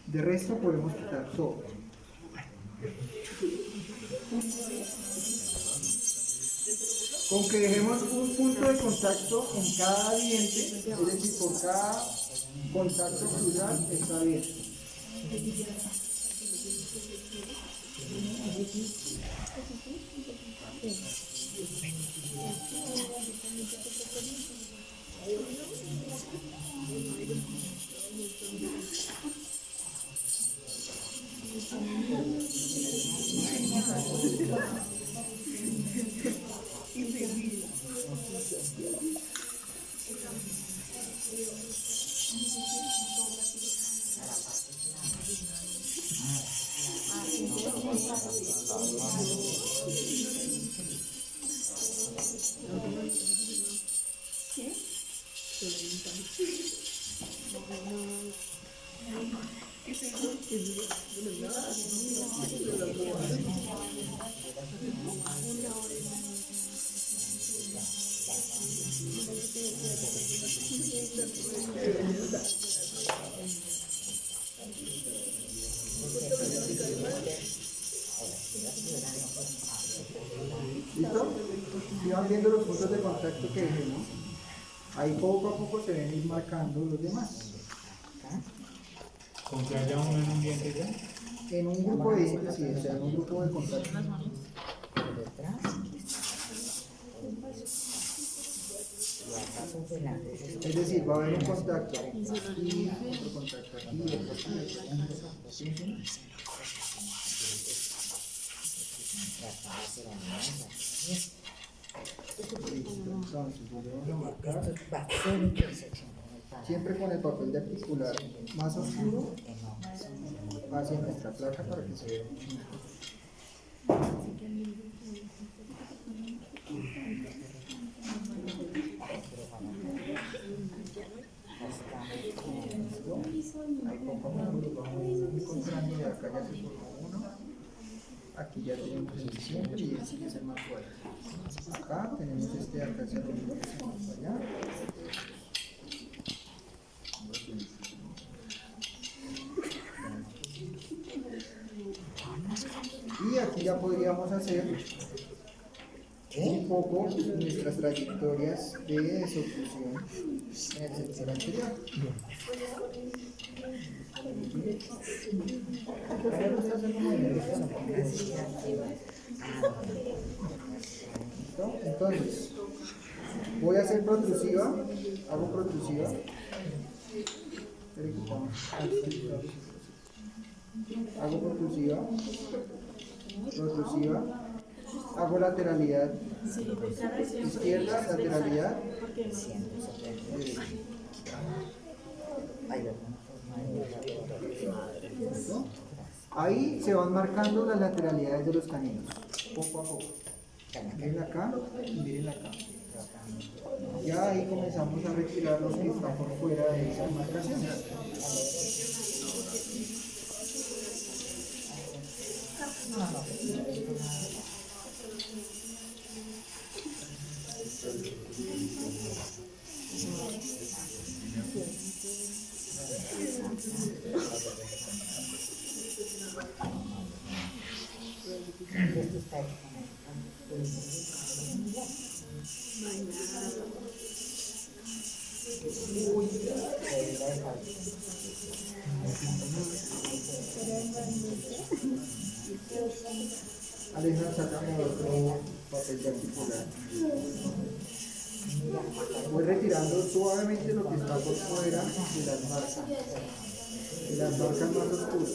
De resto podemos quitar todo. Con que dejemos un punto de contacto en cada diente, es decir, por cada contacto crucial está bien. ¿Listo? Y van viendo los puntos de contacto que dejemos. Ahí poco a poco se ven ir marcando los demás. Con que haya uno en un diente ya. En un grupo de dientes, sí, o sea, en un grupo de contacto. Por detrás. Y acá por delante. Es decir, va a haber un contacto aquí, otro contacto aquí, otro aquí. Entonces, volvemos a marcar. Va a ser intersección con el paladar. Siempre con el papel de articular más oscuro hacia nuestra placa para que se vea mucho mejor. Ahí poco a poco lo vamos encontrando, de acá ya se formó uno. Aquí ya tenemos el de siempre y el sigue ser más fuerte. Acá tenemos este de acá hacia arriba que se va para allá. Y aquí ya podríamos hacer un poco nuestras trayectorias de desoclusión en el sector anterior. ¿Listo? Entonces, voy a hacer protrusiva, hago protrusiva. Hago protrusiva, protrusiva, hago lateralidad, izquierda, lateralidad, derecha. ¿Listo? Ahí se van marcando las lateralidades de los caninos, poco a poco. Miren acá y miren acá. Ya ahí comenzamos a retirar los que están por fuera de esa marcación. Aleja, sácame otro papel de articular. Voy retirando suavemente lo que está por fuera de las marcas más oscuras.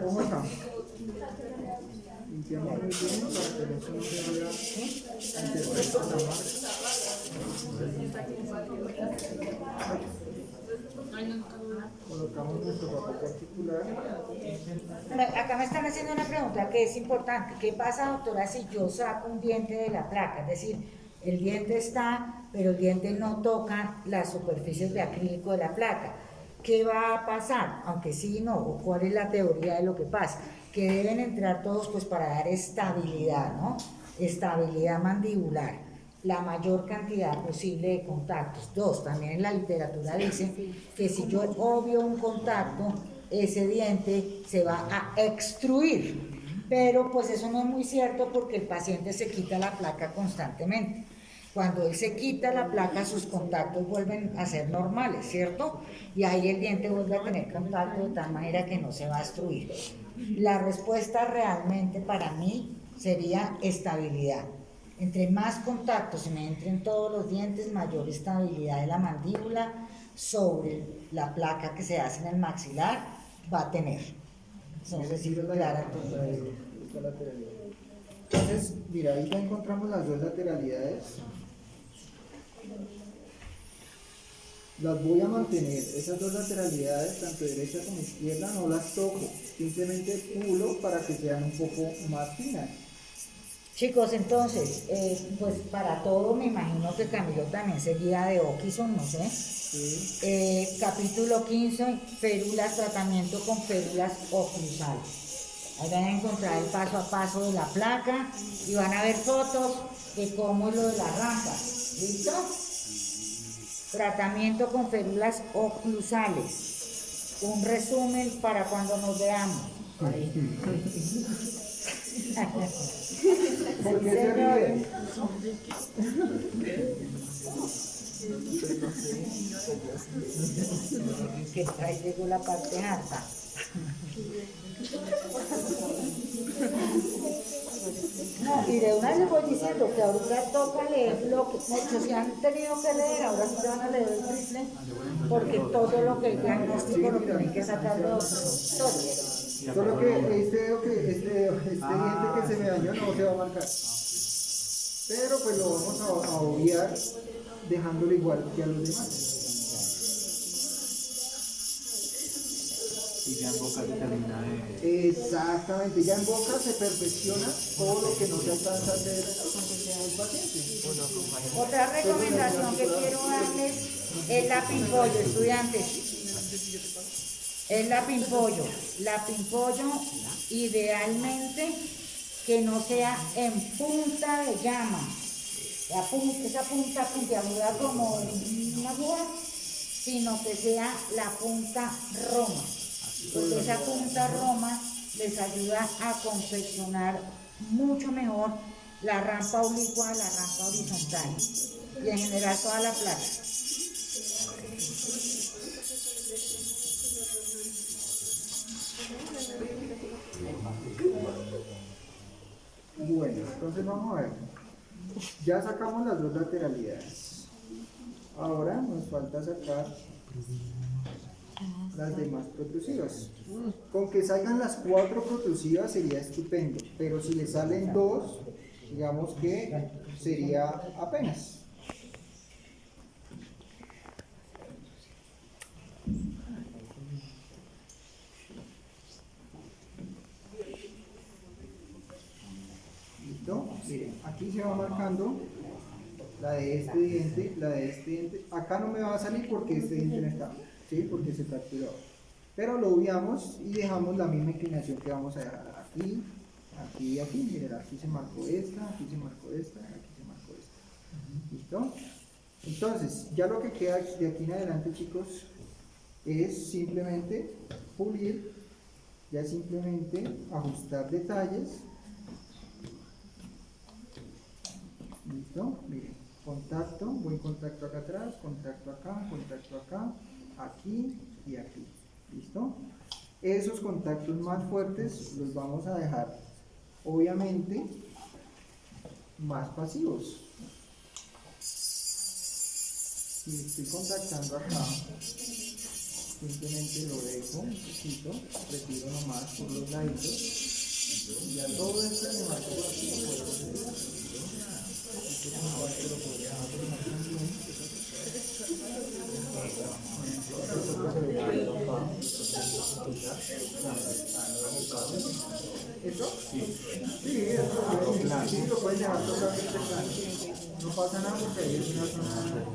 ¿Cómo está? Limpiamos muy bien para que no se nos vaya a interpretar la marca. Colocamos nuestro papel articular. Acá me están haciendo una pregunta que es importante. ¿Qué pasa, doctora, si yo saco un diente de la placa? Es decir, el diente está, pero el diente no toca las superficies de acrílico de la placa. ¿Qué va a pasar? Aunque sí y no, ¿cuál es la teoría de lo que pasa? Que deben entrar todos pues para dar estabilidad, ¿no? Estabilidad mandibular, la mayor cantidad posible de contactos. Dos, también en la literatura dice que si yo obvio un contacto, ese diente se va a extruir, pero pues eso no es muy cierto porque el paciente se quita la placa constantemente. Cuando él se quita la placa, sus contactos vuelven a ser normales, ¿cierto? Y ahí el diente vuelve a tener contacto de tal manera que no se va a destruir. La respuesta realmente para mí sería estabilidad. Entre más contactos se me entren todos los dientes, mayor estabilidad de la mandíbula sobre la placa que se hace en el maxilar va a tener. No sé si es clara todo esto. Entonces, mira, ahí ya encontramos las dos lateralidades. Las voy a mantener, esas dos lateralidades, tanto derecha como izquierda, no las toco, simplemente pulo para que sean un poco más finas. Chicos, entonces, pues para todo me imagino que Camilo también seguía de Ockison, no sé. Sí. Capítulo 15, férulas, tratamiento con férulas oclusales. Ahí van a encontrar el paso a paso de la placa y van a ver fotos de cómo es lo de las rampas. ¿Listo? Tratamiento con férulas oclusales. Un resumen para cuando nos veamos. ¿Por qué se ríe? Que ahí llegó la parte alta. No, y de una vez les voy diciendo que ahorita toca leer lo que muchos se han tenido que leer, ahora sí se van a leer el triple, porque todo lo que el diagnóstico lo tienen que sacar de otro. Solo que este diente que se me dañó no se va a marcar. Pero pues lo vamos a obviar dejándolo igual que a los demás. Y ya en boca se termina de... Exactamente, ya en boca se perfecciona todo lo que no se alcanza a hacer con el paciente. Otra recomendación que quiero darles es la pimpollo, estudiantes. Es la pimpollo. La pimpollo idealmente que no sea en punta de llama. Esa punta puntiaguda como una aguja, sino que sea la punta roma. Porque esa punta roma les ayuda a confeccionar mucho mejor la rampa oblicua, la rampa horizontal y en general toda la placa. Bueno, entonces vamos a ver. Ya sacamos las dos lateralidades. Ahora nos falta sacar las demás protrusivas. Con que salgan las 4 protrusivas sería estupendo, pero si le salen 2, digamos que sería apenas. ¿Listo? Miren, aquí se va marcando la de este diente, la de este diente. Acá no me va a salir porque este diente no está, ¿sí? Porque se fracturó. Pero lo obviamos y dejamos la misma inclinación que vamos a dejar aquí, aquí y aquí. Miren, aquí se marcó esta, aquí se marcó esta, aquí se marcó esta. ¿Listo? Entonces, ya lo que queda de aquí en adelante, chicos, es simplemente pulir, ya simplemente ajustar detalles. ¿Listo? Miren, contacto, buen contacto acá atrás, contacto acá, aquí y aquí. ¿Listo? Esos contactos más fuertes los vamos a dejar, obviamente, más pasivos. Si estoy contactando acá, simplemente lo dejo un poquito, retiro nomás por los laditos, y a todo esto que marco por aquí lo puedo hacer. ¿Esto? Sí, eso lo puedes dejar totalmente plano. No pasa nada porque ahí es una zona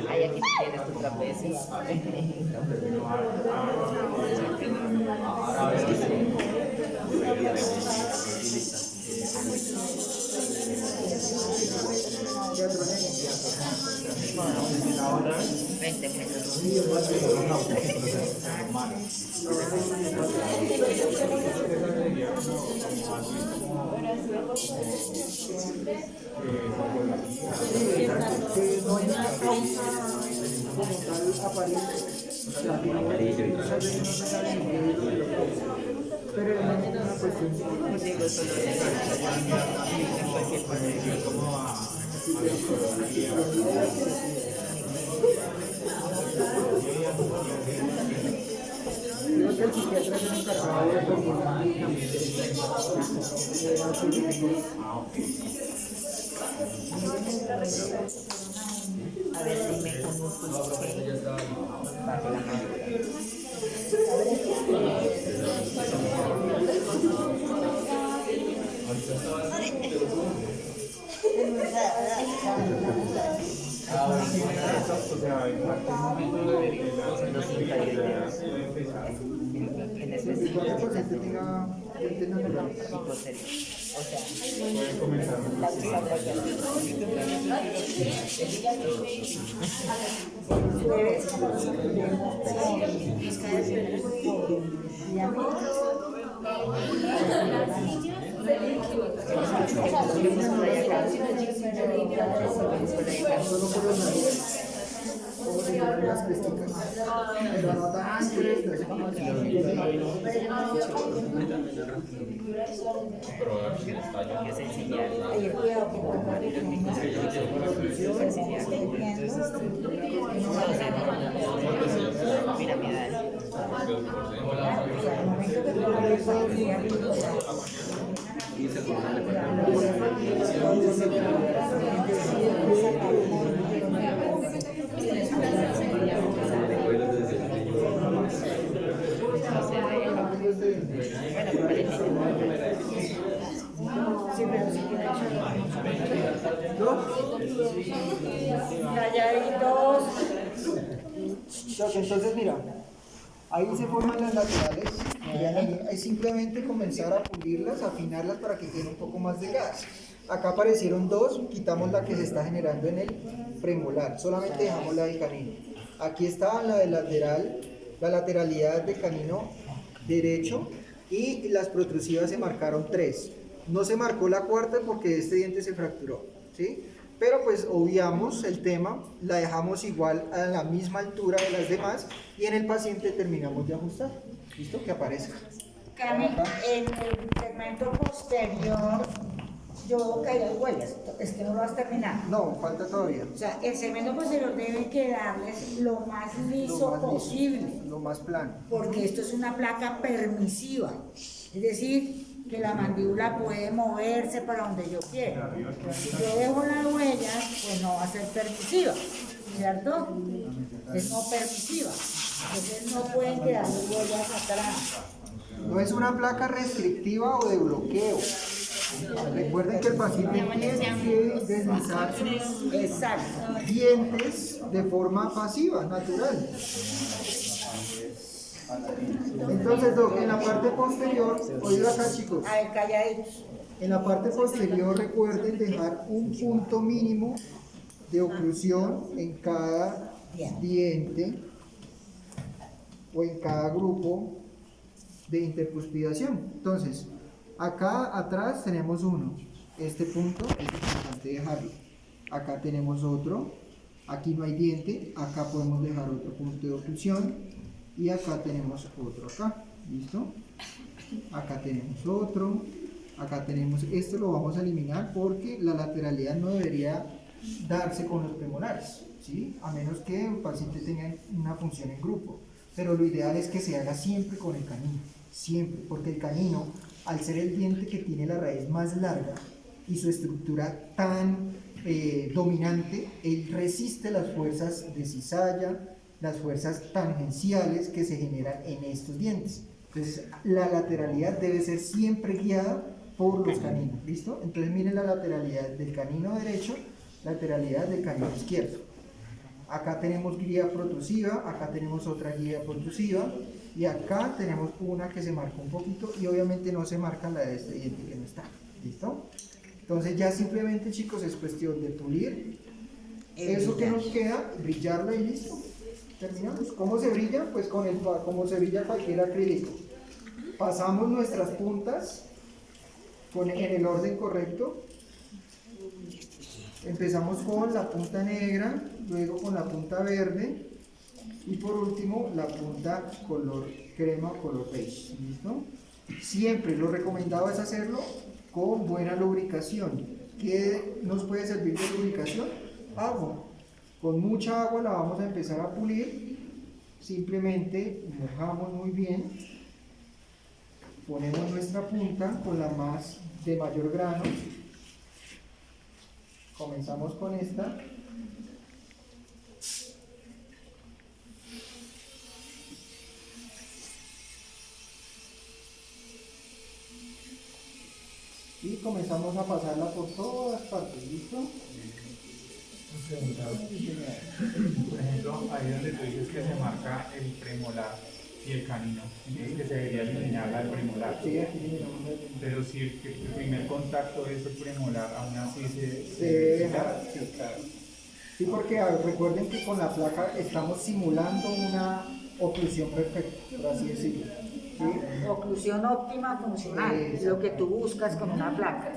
Ahí aquí tienes tu trapecio. A ver si me conozco. En específico, o sea, Pueden comenzar. la bisagra ya. solo por los narices o si no las pesticas, pero no tan cresta. Que es enseñar. Oye, cuidado que Calladitos. Entonces mira, ahí se forman las laterales, vean ahí, es simplemente comenzar a pulirlas, afinarlas para que queden un poco más delgadas. Acá aparecieron dos, quitamos la que se está generando en el premolar, solamente dejamos la del canino. Aquí está la de lateral, la lateralidad del canino derecho, y las protrusivas se marcaron 3. No se marcó la cuarta porque este diente se fracturó, ¿sí? Pero pues obviamos el tema, la dejamos igual a la misma altura de las demás y en el paciente terminamos de ajustar. ¿Listo? Que aparezca. Cami, en el segmento posterior yo caí huellas, es que no lo has terminado. No, falta todavía. O sea, el segmento posterior debe quedarles lo más liso posible. Lo más plano. Porque esto es una placa permisiva, es decir, que la mandíbula puede moverse para donde yo quiera. Si yo dejo las huellas, pues no va a ser permisiva, ¿cierto? Es no permisiva, entonces no pueden quedar huellas atrás. No es una placa restrictiva o de bloqueo. Recuerden que el paciente tiene que deslizar sus dientes de forma pasiva, natural. Entonces, Doc, en la parte posterior, oído acá, chicos. A ver, calladitos. En la parte posterior recuerden dejar un punto mínimo de oclusión en cada diente o en cada grupo de intercuspidación. Entonces, acá atrás tenemos uno. Este punto es importante dejarlo. Acá tenemos otro. Aquí no hay diente. Acá podemos dejar otro punto de oclusión. Y acá tenemos otro acá, ¿listo? Acá tenemos otro, acá tenemos, esto lo vamos a eliminar porque la lateralidad no debería darse con los premolares, ¿sí? A menos que el paciente tenga una función en grupo, pero lo ideal es que se haga siempre con el canino, siempre, porque el canino, al ser el diente que tiene la raíz más larga y su estructura tan dominante, él resiste las fuerzas de cizalla, las fuerzas tangenciales que se generan en estos dientes. Entonces, la lateralidad debe ser siempre guiada por los caninos, ¿listo? Entonces, miren la lateralidad del canino derecho, lateralidad del canino izquierdo. Acá tenemos guía protrusiva, acá tenemos otra guía protrusiva, y acá tenemos una que se marca un poquito, y obviamente no se marca la de este diente que no está, ¿listo? Entonces, ya simplemente, chicos, es cuestión de pulir eso que nos queda, brillarla y listo. Terminamos. ¿Cómo se brilla? Pues como se brilla cualquier acrílico. Pasamos nuestras puntas en el orden correcto. Empezamos con la punta negra, luego con la punta verde y por último la punta color crema o color beige. ¿Listo? Siempre lo recomendado es hacerlo con buena lubricación. ¿Qué nos puede servir de lubricación? Agua. Con mucha agua la vamos a empezar a pulir, simplemente mojamos muy bien, ponemos nuestra punta con la más de mayor grano, comenzamos con esta, y comenzamos a pasarla por todas partes, ¿listo? Por ejemplo, ahí donde tú dices que se marca el premolar y el canino, dices que se debería eliminar la del premolar. Sí, aquí eliminamos la del premolar. Pero si el primer contacto es el premolar, aún así se debe dejar. Sí, claro. Sí, porque recuerden que con la placa estamos simulando una oclusión perfecta, por así decirlo. ¿Sí? Oclusión óptima funcional, lo que tú buscas con una placa.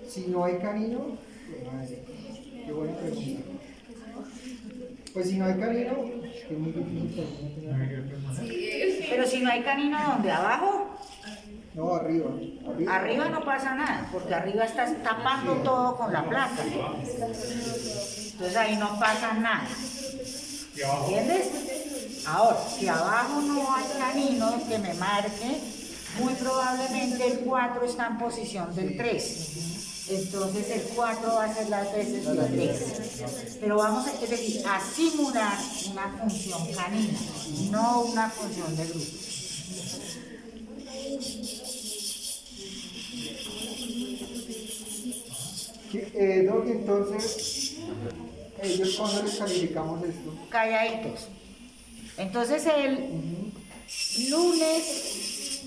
Si no hay canino, qué buena pregunta. Pues si no hay canino, es muy difícil. Pero si no hay canino, ¿dónde? ¿Abajo? No, arriba. Arriba no pasa nada, porque arriba estás tapando todo con la placa. Entonces ahí no pasa nada. ¿Entiendes? Ahora, si abajo no hay canino que me marque, muy probablemente el 4 está en posición del 3. Entonces el 4 va a ser las veces del 3. Pero vamos a, es decir, a simular una función canina, no una función de grupo. Doc, entonces, ellos cuando les calificamos esto. Calladitos. Entonces el lunes,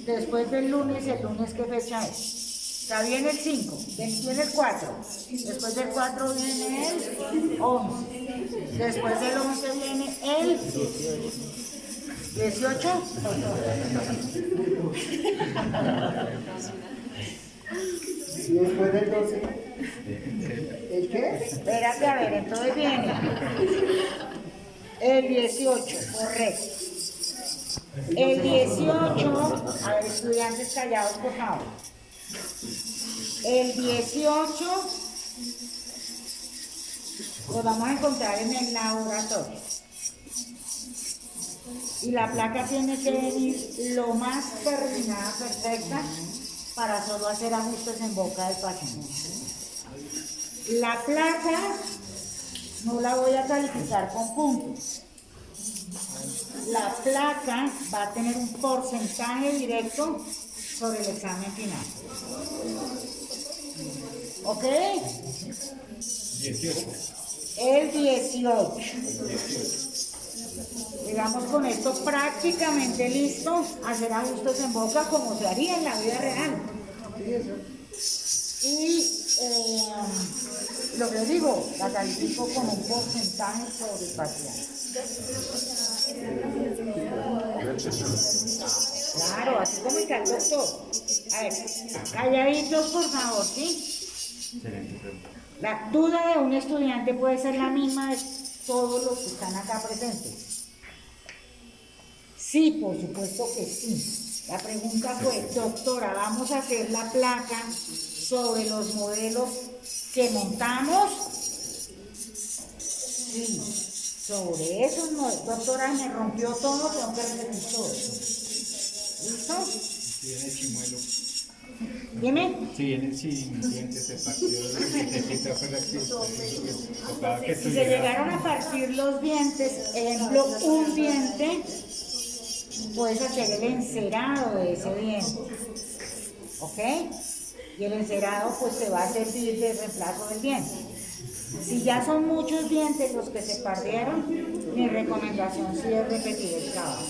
después del lunes, ¿el lunes qué fecha es? Está bien el 5, viene el 4, después del 4 viene el 11, después del 11 viene el 18. Y después del 12, ¿el qué? Espérate, a ver, entonces viene el 18, correcto. El 18, a ver, estudiantes callados, por favor. El 18 lo vamos a encontrar en el laboratorio. Y la placa tiene que venir lo más terminada, perfecta, para solo hacer ajustes en boca del paciente. La placa no la voy a calificar con puntos. La placa va a tener un porcentaje directo sobre el examen final. ¿Ok? 18. El 18. Digamos con esto prácticamente listo a hacer ajustes en boca como se haría en la vida real. Y lo que les digo, la califico con un porcentaje sobre el paciente. Claro, así como el doctor. A ver, calladitos por favor, ¿sí? La duda de un estudiante puede ser la misma de todos los que están acá presentes. Sí, por supuesto que sí. La pregunta fue, doctora, ¿vamos a hacer la placa sobre los modelos que montamos? Sí, sobre esos modelos. Doctora, me rompió todo, tengo que repetir todo. ¿Listo? Si viene el chimuelo. Dime. Si viene el diente, se partió Si se llegaron a partir los dientes, ejemplo, un diente, puedes hacer el encerado de ese diente, ¿ok? Y el encerado pues te va a servir de reemplazo del diente. Si ya son muchos dientes los que se perdieron, mi recomendación sí es repetir el trabajo.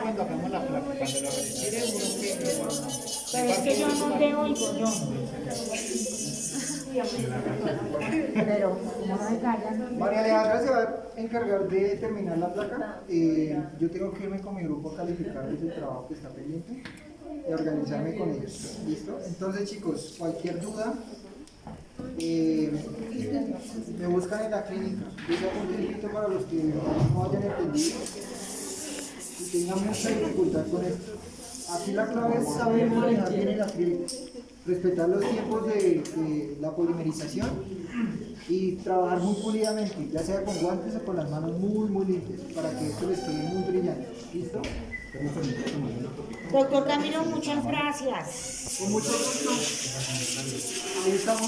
Cuando hagamos la placa, cuando lo retire, Pero es que yo no tengo yo. Pero, como no me callan. María Alejandra se va a encargar de terminar la placa. Yo tengo que irme con mi grupo a calificar ese trabajo que está pendiente y organizarme con ellos. ¿Listo? Entonces, chicos, cualquier duda, me buscan en la clínica. Yo saco un tiempito para los que no hayan entendido y tengan mucha dificultad con esto. Aquí la clave es saber manejar bien el acrílico, respetar los tiempos de la polimerización y trabajar muy pulidamente, ya sea con guantes o con las manos muy limpias, para que esto les quede muy brillante. ¿Listo? Doctor Camilo, muchas gracias. Con mucho gusto. Ahí estamos.